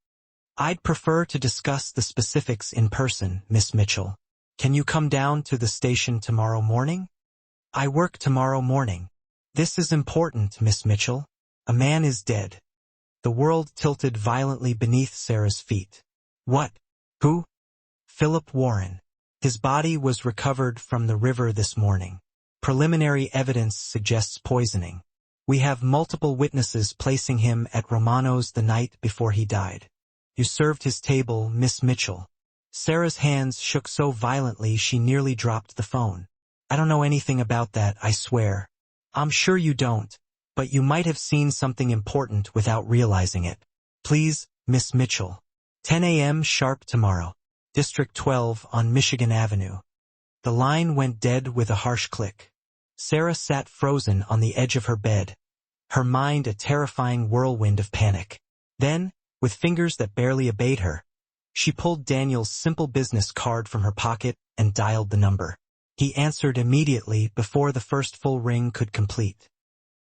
"I'd prefer to discuss the specifics in person, Miss Mitchell. Can you come down to the station tomorrow morning?" "I work tomorrow morning." "This is important, Miss Mitchell. A man is dead." The world tilted violently beneath Sarah's feet. "What? Who?" Philip Warren. His body was recovered from the river this morning. Preliminary evidence suggests poisoning. We have multiple witnesses placing him at Romano's the night before he died. You served his table, Miss Mitchell. Sarah's hands shook so violently she nearly dropped the phone. I don't know anything about that, I swear. I'm sure you don't, but you might have seen something important without realizing it. Please, Miss Mitchell. 10 a.m. sharp tomorrow. District 12 on Michigan Avenue. The line went dead with a harsh click. Sarah sat frozen on the edge of her bed, her mind a terrifying whirlwind of panic. Then, with fingers that barely obeyed her, she pulled Daniel's simple business card from her pocket and dialed the number. He answered immediately before the first full ring could complete.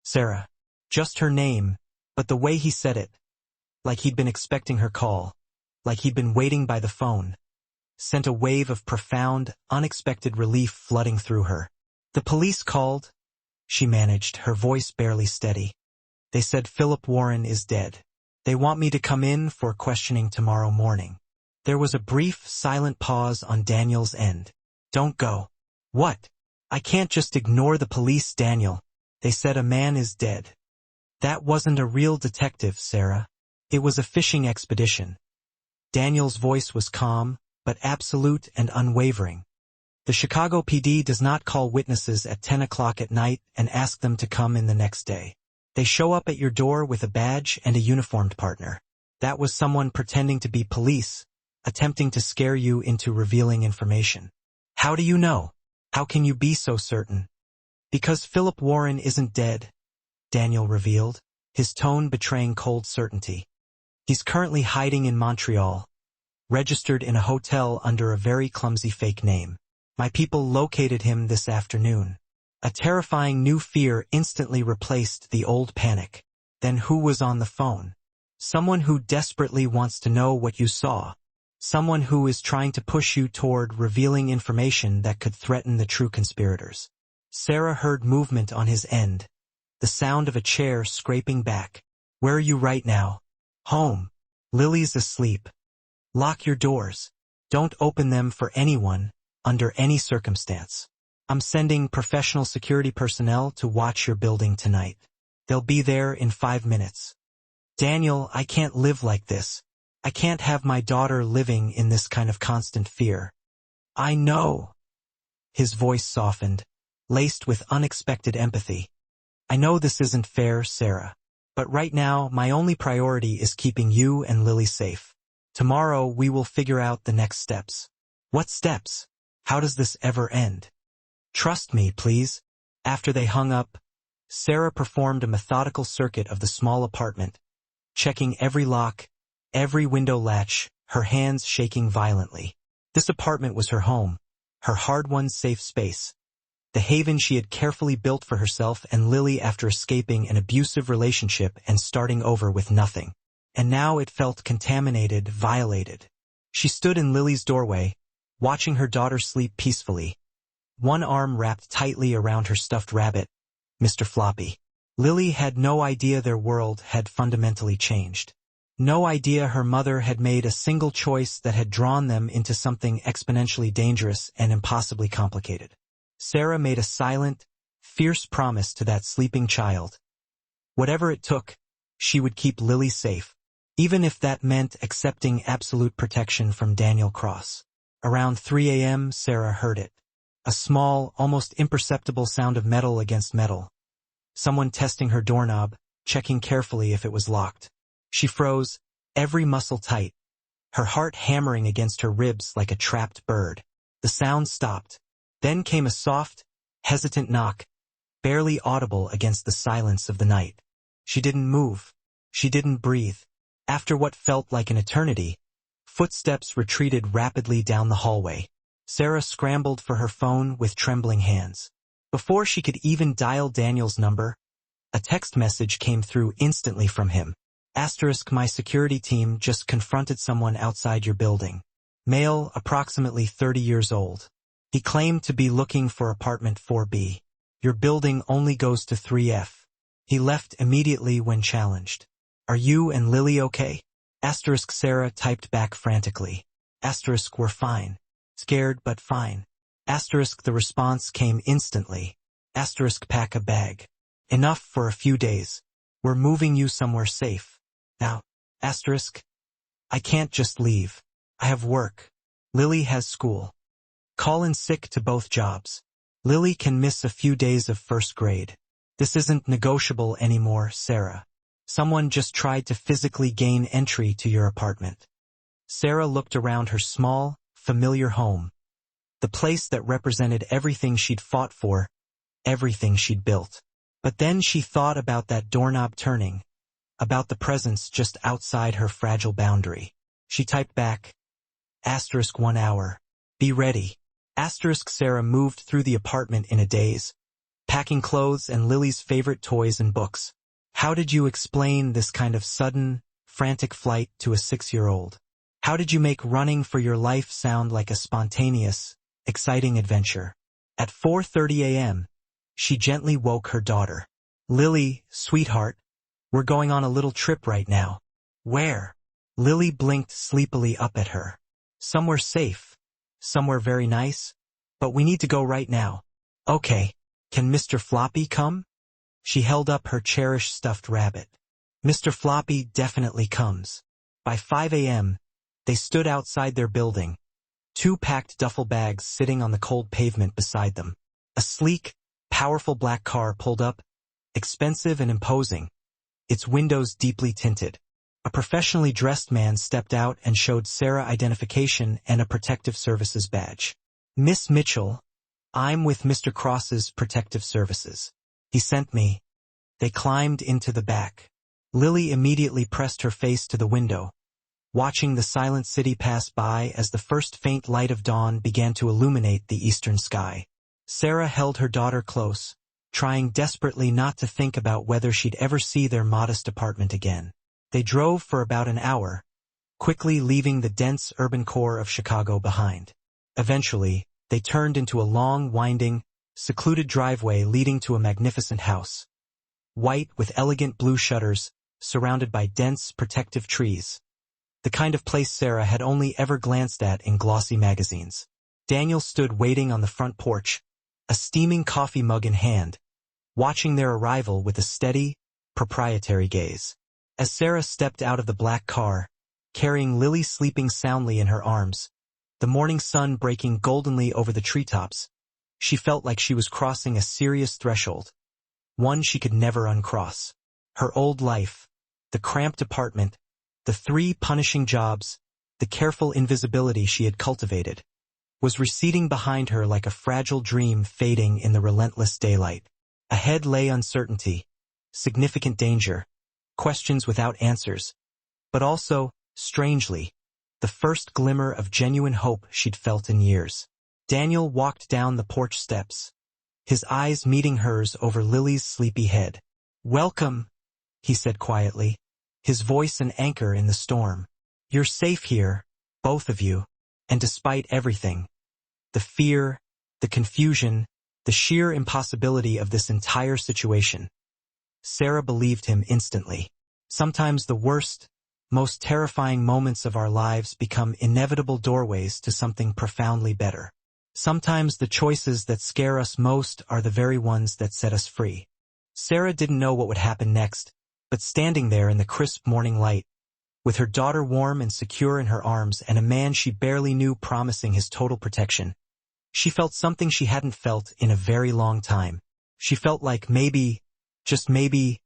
Sarah. Just her name, but the way he said it, like he'd been expecting her call, like he'd been waiting by the phone, sent a wave of profound, unexpected relief flooding through her. The police called, she managed, her voice barely steady. They said Philip Warren is dead. They want me to come in for questioning tomorrow morning. There was a brief, silent pause on Daniel's end. Don't go. What? I can't just ignore the police, Daniel. They said a man is dead. That wasn't a real detective, Sarah. It was a fishing expedition. Daniel's voice was calm, but absolute and unwavering. The Chicago PD does not call witnesses at 10 o'clock at night and ask them to come in the next day. They show up at your door with a badge and a uniformed partner. That was someone pretending to be police, attempting to scare you into revealing information. How do you know? How can you be so certain? Because Philip Warren isn't dead, Daniel revealed, his tone betraying cold certainty. He's currently hiding in Montreal, registered in a hotel under a very clumsy fake name. My people located him this afternoon. A terrifying new fear instantly replaced the old panic. Then who was on the phone? Someone who desperately wants to know what you saw. Someone who is trying to push you toward revealing information that could threaten the true conspirators. Sarah heard movement on his end, the sound of a chair scraping back. Where are you right now? Home. Lily's asleep. Lock your doors. Don't open them for anyone, under any circumstance. I'm sending professional security personnel to watch your building tonight. They'll be there in 5 minutes. Daniel, I can't live like this. I can't have my daughter living in this kind of constant fear. I know. His voice softened, laced with unexpected empathy. I know this isn't fair, Sarah. But right now, my only priority is keeping you and Lily safe. Tomorrow, we will figure out the next steps. What steps? How does this ever end? Trust me, please. After they hung up, Sarah performed a methodical circuit of the small apartment, checking every lock, every window latch, her hands shaking violently. This apartment was her home, her hard-won safe space, the haven she had carefully built for herself and Lily after escaping an abusive relationship and starting over with nothing. And now it felt contaminated, violated. She stood in Lily's doorway, watching her daughter sleep peacefully, one arm wrapped tightly around her stuffed rabbit, Mr. Floppy. Lily had no idea their world had fundamentally changed. No idea her mother had made a single choice that had drawn them into something exponentially dangerous and impossibly complicated. Sarah made a silent, fierce promise to that sleeping child. Whatever it took, she would keep Lily safe, even if that meant accepting absolute protection from Daniel Cross. Around 3 a.m., Sarah heard it. A small, almost imperceptible sound of metal against metal. Someone testing her doorknob, checking carefully if it was locked. She froze, every muscle tight, her heart hammering against her ribs like a trapped bird. The sound stopped. Then came a soft, hesitant knock, barely audible against the silence of the night. She didn't move. She didn't breathe. After what felt like an eternity, footsteps retreated rapidly down the hallway. Sarah scrambled for her phone with trembling hands. Before she could even dial Daniel's number, a text message came through instantly from him. *, my security team just confronted someone outside your building. Male, approximately 30 years old. He claimed to be looking for apartment 4B. Your building only goes to 3F. He left immediately when challenged. Are you and Lily okay? *, Sarah typed back frantically. *, we're fine. Scared but fine. Asterisk the response came instantly. Asterisk pack a bag. Enough for a few days. We're moving you somewhere safe. Now. Asterisk. I can't just leave. I have work. Lily has school. Call in sick to both jobs. Lily can miss a few days of first grade. This isn't negotiable anymore, Sarah. Someone just tried to physically gain entry to your apartment. Sarah looked around her small, familiar home. The place that represented everything she'd fought for, everything she'd built. But then she thought about that doorknob turning, about the presence just outside her fragile boundary. She typed back, asterisk 1 hour. Be ready. Asterisk Sarah moved through the apartment in a daze, packing clothes and Lily's favorite toys and books. How did you explain this kind of sudden, frantic flight to a 6-year-old? How did you make running for your life sound like a spontaneous, exciting adventure? At 4:30 a.m., she gently woke her daughter. Lily, sweetheart, we're going on a little trip right now. Where? Lily blinked sleepily up at her. Somewhere safe. Somewhere very nice. But we need to go right now. Okay. Can Mr. Floppy come? She held up her cherished stuffed rabbit. Mr. Floppy definitely comes. By 5 a.m., they stood outside their building, 2 packed duffel bags sitting on the cold pavement beside them. A sleek, powerful black car pulled up, expensive and imposing, its windows deeply tinted. A professionally dressed man stepped out and showed Sarah identification and a protective services badge. Miss Mitchell, I'm with Mr. Cross's protective services. He sent me. They climbed into the back. Lily immediately pressed her face to the window, watching the silent city pass by as the first faint light of dawn began to illuminate the eastern sky. Sarah held her daughter close, trying desperately not to think about whether she'd ever see their modest apartment again. They drove for about an hour, quickly leaving the dense urban core of Chicago behind. Eventually, they turned into a long, winding, secluded driveway leading to a magnificent house. White with elegant blue shutters, surrounded by dense, protective trees. The kind of place Sarah had only ever glanced at in glossy magazines. Daniel stood waiting on the front porch, a steaming coffee mug in hand, watching their arrival with a steady, proprietary gaze. As Sarah stepped out of the black car, carrying Lily sleeping soundly in her arms, the morning sun breaking goldenly over the treetops, she felt like she was crossing a serious threshold, one she could never uncross. Her old life, the cramped apartment, the 3 punishing jobs, the careful invisibility she had cultivated, was receding behind her like a fragile dream fading in the relentless daylight. Ahead lay uncertainty, significant danger, questions without answers, but also, strangely, the first glimmer of genuine hope she'd felt in years. Daniel walked down the porch steps, his eyes meeting hers over Lily's sleepy head. Welcome, he said quietly, his voice an anchor in the storm. You're safe here, both of you, and despite everything, the fear, the confusion, the sheer impossibility of this entire situation, Sarah believed him instantly. Sometimes the worst, most terrifying moments of our lives become inevitable doorways to something profoundly better. Sometimes the choices that scare us most are the very ones that set us free. Sarah didn't know what would happen next, but standing there in the crisp morning light, with her daughter warm and secure in her arms and a man she barely knew promising his total protection, she felt something she hadn't felt in a very long time. She felt like maybe, just maybe,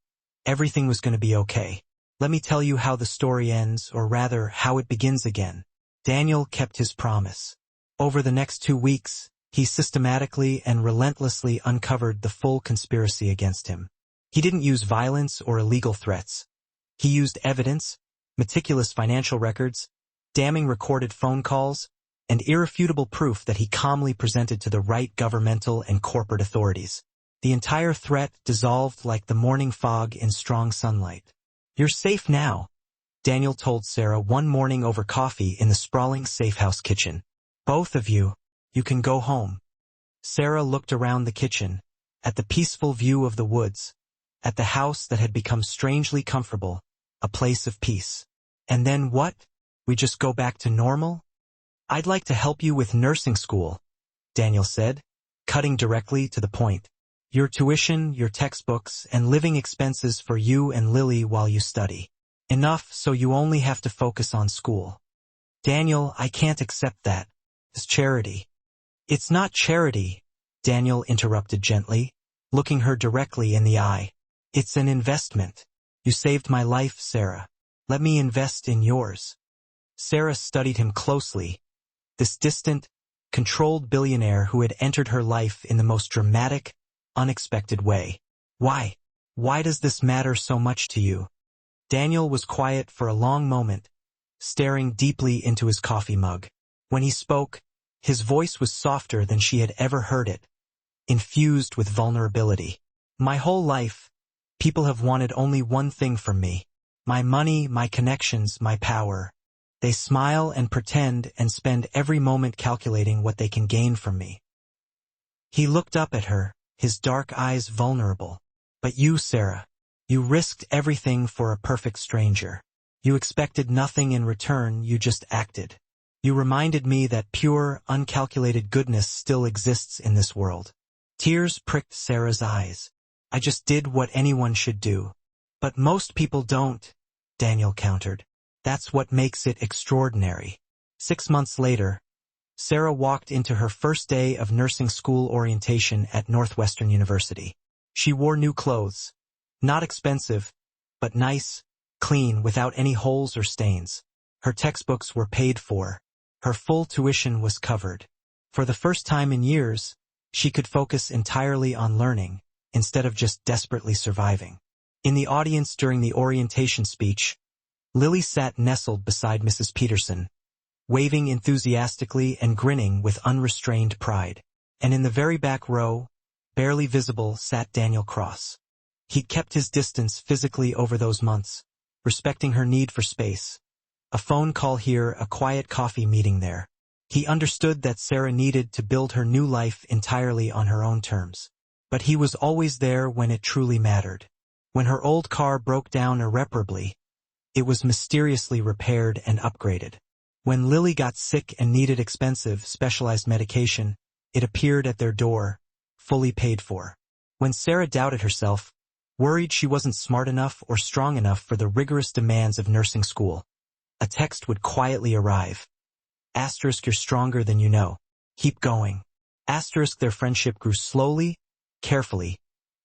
everything was going to be okay. Let me tell you how the story ends, or rather, how it begins again. Daniel kept his promise. Over the next 2 weeks, he systematically and relentlessly uncovered the full conspiracy against him. He didn't use violence or illegal threats. He used evidence, meticulous financial records, damning recorded phone calls, and irrefutable proof that he calmly presented to the right governmental and corporate authorities. The entire threat dissolved like the morning fog in strong sunlight. You're safe now, Daniel told Sarah one morning over coffee in the sprawling safehouse kitchen. Both of you, you can go home. Sarah looked around the kitchen, at the peaceful view of the woods, at the house that had become strangely comfortable, a place of peace. And then what? We just go back to normal? "I'd like to help you with nursing school," Daniel said, cutting directly to the point. "Your tuition, your textbooks, and living expenses for you and Lily while you study. Enough so you only have to focus on school." "Daniel, I can't accept that. It's charity." "It's not charity," Daniel interrupted gently, looking her directly in the eye. "It's an investment. You saved my life, Sarah. Let me invest in yours." Sarah studied him closely, this distant, controlled billionaire who had entered her life in the most dramatic, unexpected way. "Why? Why does this matter so much to you?" Daniel was quiet for a long moment, staring deeply into his coffee mug. When he spoke, his voice was softer than she had ever heard it, infused with vulnerability. "My whole life, people have wanted only one thing from me. My money, my connections, my power. They smile and pretend and spend every moment calculating what they can gain from me." He looked up at her, his dark eyes vulnerable. "But you, Sarah, you risked everything for a perfect stranger. You expected nothing in return, you just acted. You reminded me that pure, uncalculated goodness still exists in this world." Tears pricked Sarah's eyes. "I just did what anyone should do." "But most people don't," Daniel countered. "That's what makes it extraordinary." 6 months later, Sarah walked into her first day of nursing school orientation at Northwestern University. She wore new clothes. Not expensive, but nice, clean, without any holes or stains. Her textbooks were paid for. Her full tuition was covered. For the first time in years, she could focus entirely on learning, instead of just desperately surviving. In the audience during the orientation speech, Lily sat nestled beside Mrs. Peterson, waving enthusiastically and grinning with unrestrained pride. And in the very back row, barely visible, sat Daniel Cross. He'd kept his distance physically over those months, respecting her need for space. A phone call here, a quiet coffee meeting there. He understood that Sarah needed to build her new life entirely on her own terms. But he was always there when it truly mattered. When her old car broke down irreparably, it was mysteriously repaired and upgraded. When Lily got sick and needed expensive, specialized medication, it appeared at their door, fully paid for. When Sarah doubted herself, worried she wasn't smart enough or strong enough for the rigorous demands of nursing school, a text would quietly arrive. Asterisk, you're stronger than you know. Keep going. Asterisk, their friendship grew slowly, carefully,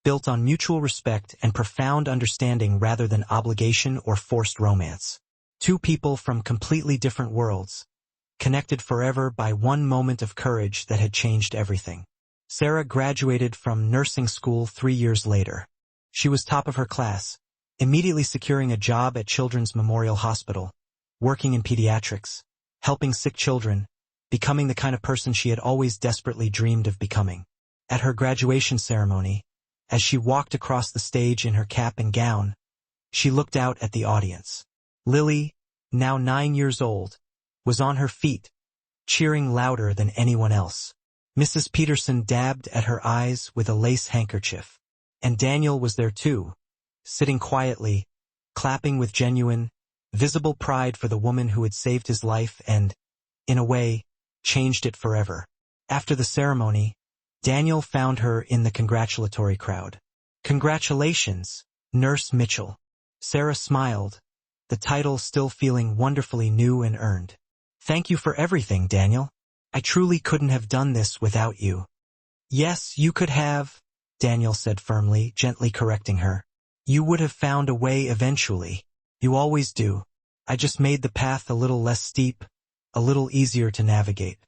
built on mutual respect and profound understanding rather than obligation or forced romance. Two people from completely different worlds, connected forever by one moment of courage that had changed everything. Sarah graduated from nursing school 3 years later. She was top of her class, immediately securing a job at Children's Memorial Hospital, working in pediatrics, helping sick children, becoming the kind of person she had always desperately dreamed of becoming. At her graduation ceremony, as she walked across the stage in her cap and gown, she looked out at the audience. Lily, now 9 years old, was on her feet, cheering louder than anyone else. Mrs. Peterson dabbed at her eyes with a lace handkerchief. And Daniel was there too, sitting quietly, clapping with genuine, visible pride for the woman who had saved his life and, in a way, changed it forever. After the ceremony, Daniel found her in the congratulatory crowd. "Congratulations, Nurse Mitchell." Sarah smiled, the title still feeling wonderfully new and earned. "Thank you for everything, Daniel. I truly couldn't have done this without you." "Yes, you could have," Daniel said firmly, gently correcting her. "You would have found a way eventually. You always do. I just made the path a little less steep, a little easier to navigate."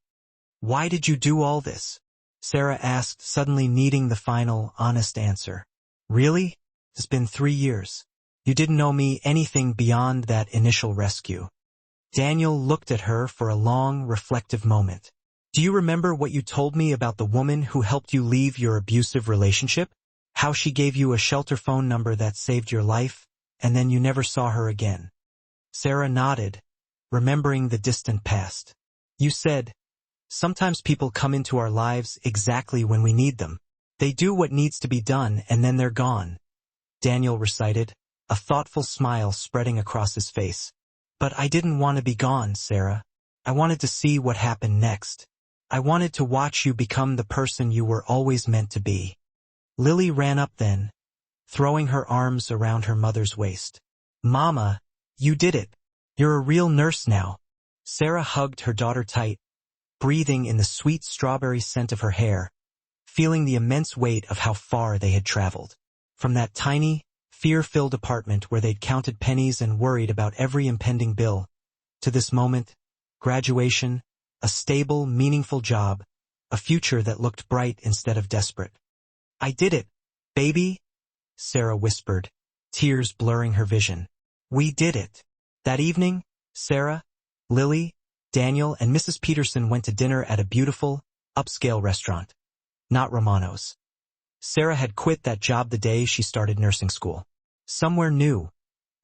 "Why did you do all this?" Sarah asked, suddenly needing the final, honest answer. "Really? It's been 3 years. You didn't know me anything beyond that initial rescue." Daniel looked at her for a long, reflective moment. "Do you remember what you told me about the woman who helped you leave your abusive relationship? How she gave you a shelter phone number that saved your life, and then you never saw her again?" Sarah nodded, remembering the distant past. "You said, sometimes people come into our lives exactly when we need them. They do what needs to be done and then they're gone," Daniel recited, a thoughtful smile spreading across his face. "But I didn't want to be gone, Sarah. I wanted to see what happened next. I wanted to watch you become the person you were always meant to be. Lily ran up then, throwing her arms around her mother's waist. Mama, you did it. You're a real nurse now. Sarah hugged her daughter tight, breathing in the sweet strawberry scent of her hair, feeling the immense weight of how far they had traveled. From that tiny, fear-filled apartment where they'd counted pennies and worried about every impending bill, to this moment, graduation, a stable, meaningful job, a future that looked bright instead of desperate. I did it, baby, Sarah whispered, tears blurring her vision. We did it. That evening, Sarah, Lily, Daniel, and Mrs. Peterson went to dinner at a beautiful, upscale restaurant. Not Romano's. Sarah had quit that job the day she started nursing school. Somewhere new,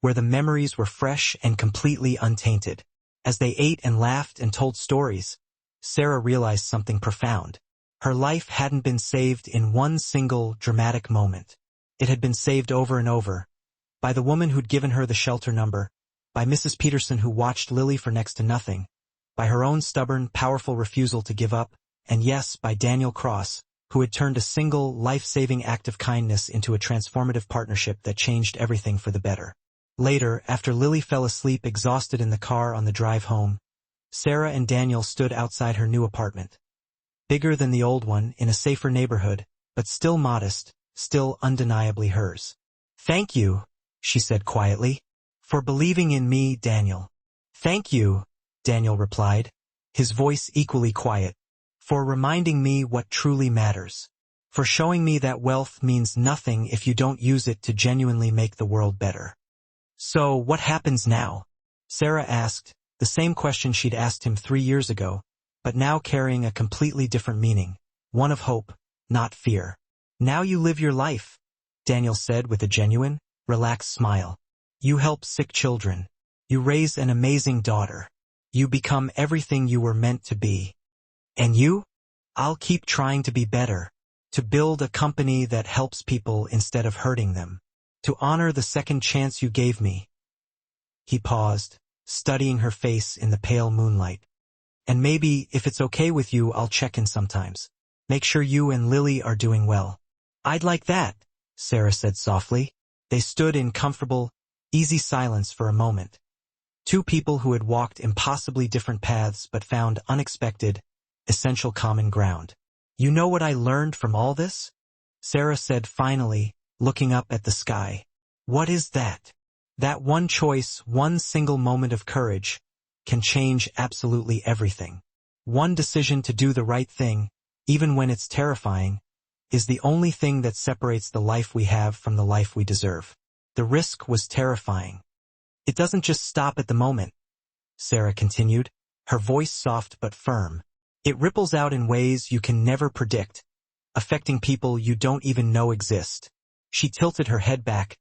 where the memories were fresh and completely untainted. As they ate and laughed and told stories, Sarah realized something profound. Her life hadn't been saved in one single dramatic moment. It had been saved over and over, by the woman who'd given her the shelter number, by Mrs. Peterson who watched Lily for next to nothing, by her own stubborn, powerful refusal to give up, and yes, by Daniel Cross, who had turned a single, life-saving act of kindness into a transformative partnership that changed everything for the better. Later, after Lily fell asleep exhausted in the car on the drive home, Sarah and Daniel stood outside her new apartment. Bigger than the old one, in a safer neighborhood, but still modest, still undeniably hers. Thank you, she said quietly, for believing in me, Daniel. Thank you, Daniel replied, his voice equally quiet, for reminding me what truly matters, for showing me that wealth means nothing if you don't use it to genuinely make the world better. So, what happens now? Sarah asked, the same question she'd asked him 3 years ago, but now carrying a completely different meaning, one of hope, not fear. Now you live your life, Daniel said with a genuine, relaxed smile. You help sick children. You raise an amazing daughter. You become everything you were meant to be. And you? I'll keep trying to be better, to build a company that helps people instead of hurting them, to honor the second chance you gave me. He paused, studying her face in the pale moonlight. And maybe, if it's okay with you, I'll check in sometimes. Make sure you and Lily are doing well. I'd like that, Sarah said softly. They stood in comfortable, easy silence for a moment. Two people who had walked impossibly different paths but found unexpected, essential common ground. You know what I learned from all this? Sarah said finally, looking up at the sky. What is that? That one choice, one single moment of courage, can change absolutely everything. One decision to do the right thing, even when it's terrifying, is the only thing that separates the life we have from the life we deserve. The risk was terrifying. It doesn't just stop at the moment, Sarah continued, her voice soft but firm. It ripples out in ways you can never predict, affecting people you don't even know exist. She tilted her head back,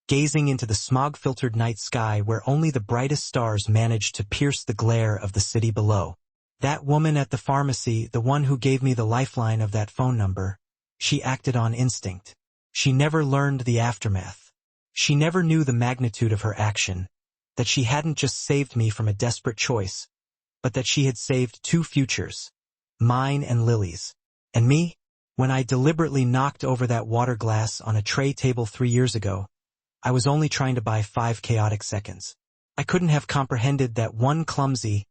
gazing into the smog-filtered night sky where only the brightest stars managed to pierce the glare of the city below. That woman at the pharmacy, the one who gave me the lifeline of that phone number, she acted on instinct. She never learned the aftermath. She never knew the magnitude of her action, that she hadn't just saved me from a desperate choice, but that she had saved 2 futures, mine and Lily's. And me? When I deliberately knocked over that water glass on a tray table 3 years ago, I was only trying to buy 5 chaotic seconds. I couldn't have comprehended that one clumsy,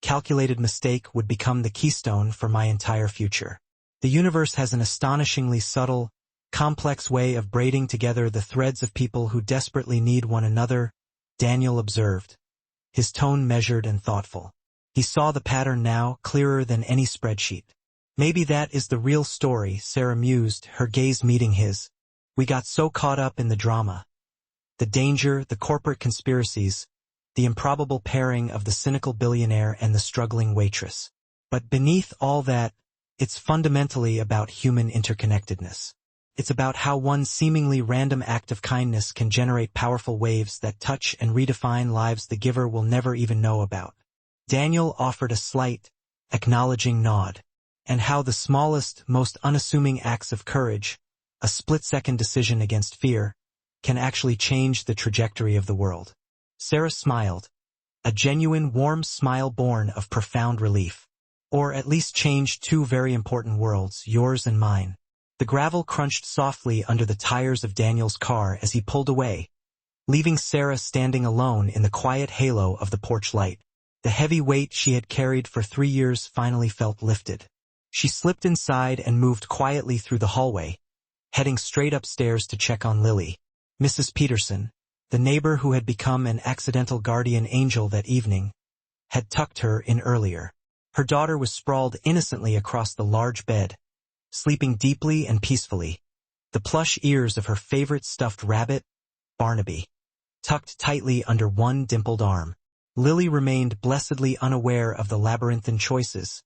calculated mistake would become the keystone for my entire future. The universe has an astonishingly subtle, complex way of braiding together the threads of people who desperately need one another, Daniel observed, his tone measured and thoughtful. He saw the pattern now, clearer than any spreadsheet. Maybe that is the real story, Sarah mused, her gaze meeting his. We got so caught up in the drama. The danger, the corporate conspiracies, the improbable pairing of the cynical billionaire and the struggling waitress. But beneath all that, it's fundamentally about human interconnectedness. It's about how one seemingly random act of kindness can generate powerful waves that touch and redefine lives the giver will never even know about. Daniel offered a slight, acknowledging nod, and how the smallest, most unassuming acts of courage, a split-second decision against fear, can actually change the trajectory of the world. Sarah smiled, a genuine warm smile born of profound relief. Or at least changed two very important worlds, yours and mine. The gravel crunched softly under the tires of Daniel's car as he pulled away, leaving Sarah standing alone in the quiet halo of the porch light. The heavy weight she had carried for 3 years finally felt lifted. She slipped inside and moved quietly through the hallway, heading straight upstairs to check on Lily. Mrs. Peterson, the neighbor who had become an accidental guardian angel that evening, had tucked her in earlier. Her daughter was sprawled innocently across the large bed, sleeping deeply and peacefully, the plush ears of her favorite stuffed rabbit, Barnaby, tucked tightly under one dimpled arm. Lily remained blessedly unaware of the labyrinthine choices,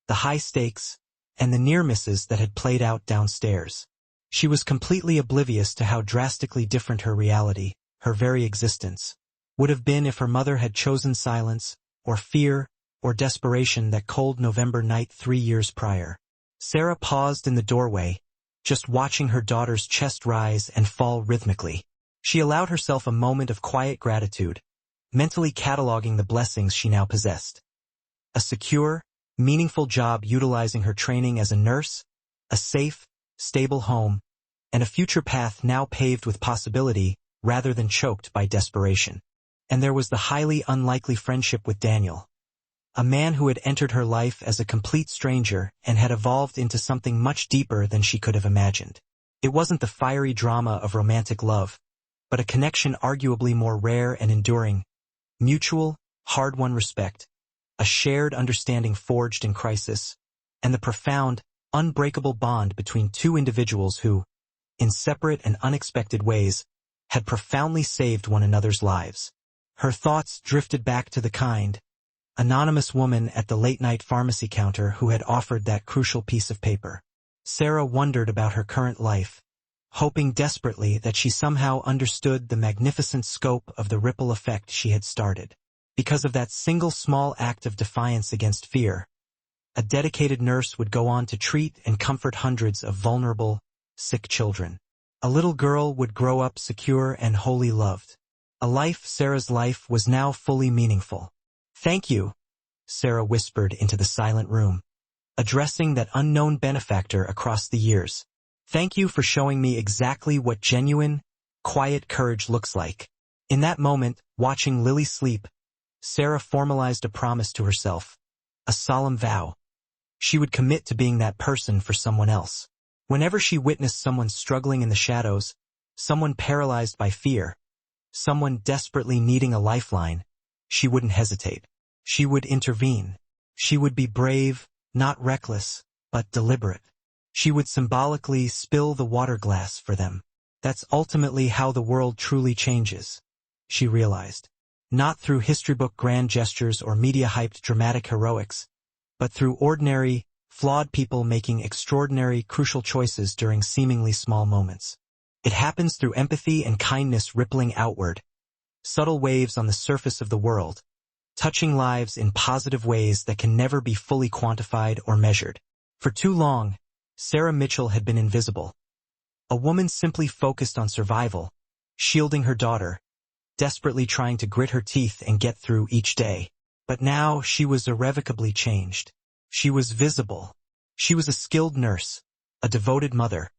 the high stakes, and the near misses that had played out downstairs. She was completely oblivious to how drastically different her reality, her very existence, would have been if her mother had chosen silence, or fear, or desperation that cold November night 3 years prior. Sarah paused in the doorway, just watching her daughter's chest rise and fall rhythmically. She allowed herself a moment of quiet gratitude, mentally cataloging the blessings she now possessed. A secure, meaningful job utilizing her training as a nurse, a safe, stable home, and a future path now paved with possibility rather than choked by desperation. And there was the highly unlikely friendship with Daniel, a man who had entered her life as a complete stranger and had evolved into something much deeper than she could have imagined. It wasn't the fiery drama of romantic love, but a connection arguably more rare and enduring, mutual, hard-won respect, a shared understanding forged in crisis, and the profound, unbreakable bond between two individuals who, in separate and unexpected ways, had profoundly saved one another's lives. Her thoughts drifted back to the kind, anonymous woman at the late-night pharmacy counter who had offered that crucial piece of paper. Sarah wondered about her current life, hoping desperately that she somehow understood the magnificent scope of the ripple effect she had started. Because of that single small act of defiance against fear, a dedicated nurse would go on to treat and comfort hundreds of vulnerable, sick children. A little girl would grow up secure and wholly loved. Sarah's life was now fully meaningful. "Thank you," Sarah whispered into the silent room, addressing that unknown benefactor across the years. "Thank you for showing me exactly what genuine, quiet courage looks like." In that moment, watching Lily sleep, Sarah formalized a promise to herself, a solemn vow. She would commit to being that person for someone else. Whenever she witnessed someone struggling in the shadows, someone paralyzed by fear, someone desperately needing a lifeline, she wouldn't hesitate. She would intervene. She would be brave, not reckless, but deliberate. She would symbolically spill the water glass for them. That's ultimately how the world truly changes, she realized. Not through history book grand gestures or media-hyped dramatic heroics, but through ordinary, flawed people making extraordinary, crucial choices during seemingly small moments. It happens through empathy and kindness rippling outward, subtle waves on the surface of the world, touching lives in positive ways that can never be fully quantified or measured. For too long, Sarah Mitchell had been invisible. A woman simply focused on survival, shielding her daughter, desperately trying to grit her teeth and get through each day. But now she was irrevocably changed. She was visible. She was a skilled nurse, a devoted mother,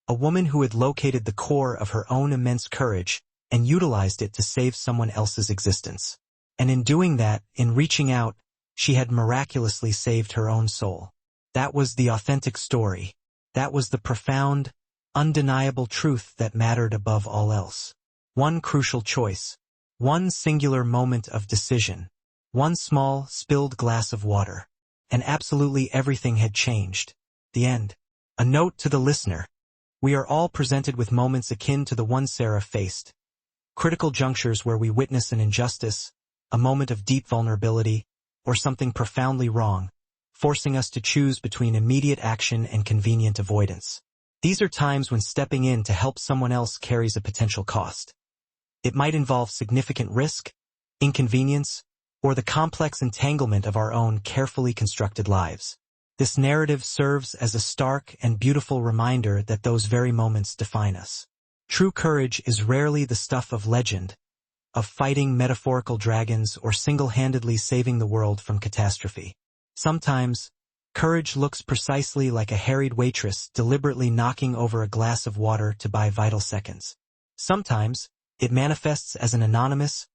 a woman who had located the core of her own immense courage and utilized it to save someone else's existence. And in doing that, in reaching out, she had miraculously saved her own soul. That was the authentic story. That was the profound, undeniable truth that mattered above all else. One crucial choice, one singular moment of decision, one small, spilled glass of water, and absolutely everything had changed. The end. A note to the listener. We are all presented with moments akin to the one Sarah faced. Critical junctures where we witness an injustice, a moment of deep vulnerability, or something profoundly wrong, forcing us to choose between immediate action and convenient avoidance. These are times when stepping in to help someone else carries a potential cost. It might involve significant risk, inconvenience, or the complex entanglement of our own carefully constructed lives. This narrative serves as a stark and beautiful reminder that those very moments define us. True courage is rarely the stuff of legend, of fighting metaphorical dragons or single-handedly saving the world from catastrophe. Sometimes, courage looks precisely like a harried waitress deliberately knocking over a glass of water to buy vital seconds. Sometimes, it manifests as an anonymous,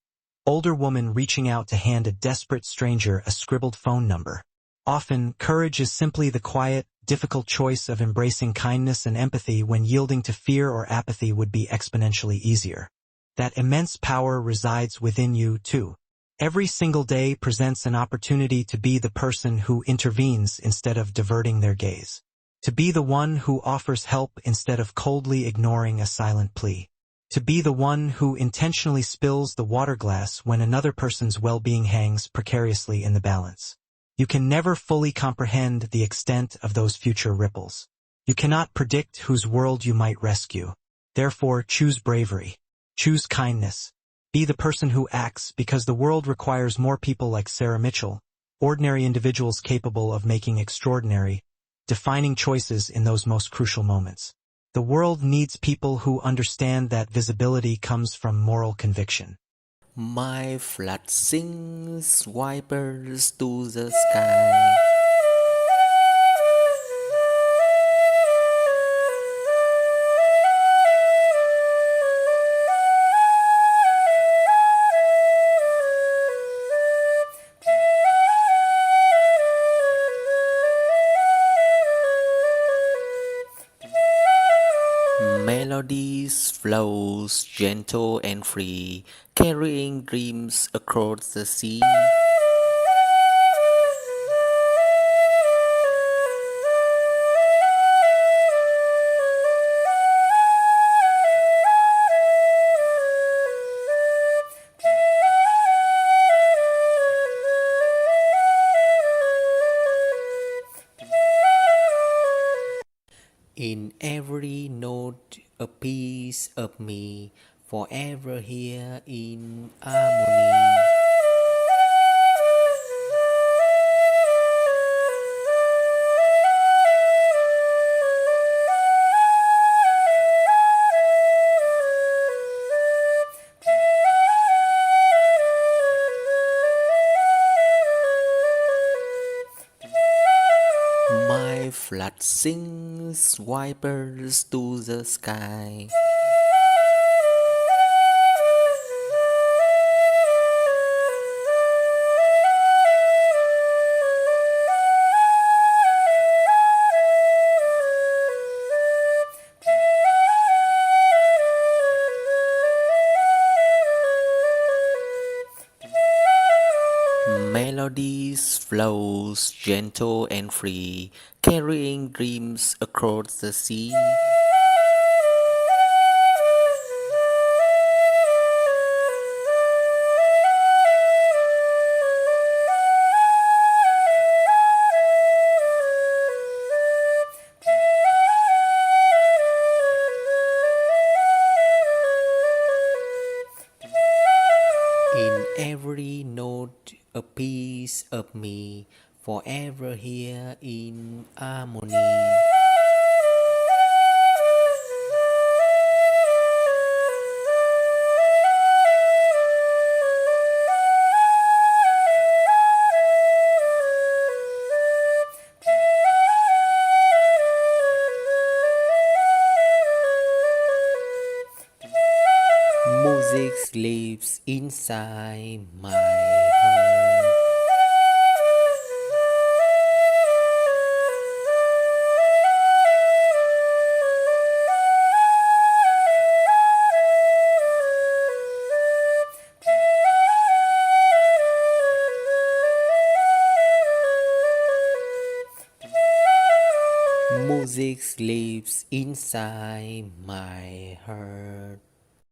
older woman reaching out to hand a desperate stranger a scribbled phone number. Often, courage is simply the quiet, difficult choice of embracing kindness and empathy when yielding to fear or apathy would be exponentially easier. That immense power resides within you, too. Every single day presents an opportunity to be the person who intervenes instead of diverting their gaze. To be the one who offers help instead of coldly ignoring a silent plea. To be the one who intentionally spills the water glass when another person's well-being hangs precariously in the balance. You can never fully comprehend the extent of those future ripples. You cannot predict whose world you might rescue. Therefore, choose bravery. Choose kindness. Be the person who acts, because the world requires more people like Sarah Mitchell, ordinary individuals capable of making extraordinary, defining choices in those most crucial moments. The world needs people who understand that visibility comes from moral conviction. My flat sings wipers to the sky. Melodies flows gentle and free, carrying dreams across the sea. In every note a piece of me, forever here in harmony. My flat sings wipers to the sky. Melodies flows gentle and free, carrying dreams across the sea. In every note a piece of me, forever here in harmony. Music lives inside my heart. Music lives inside my heart.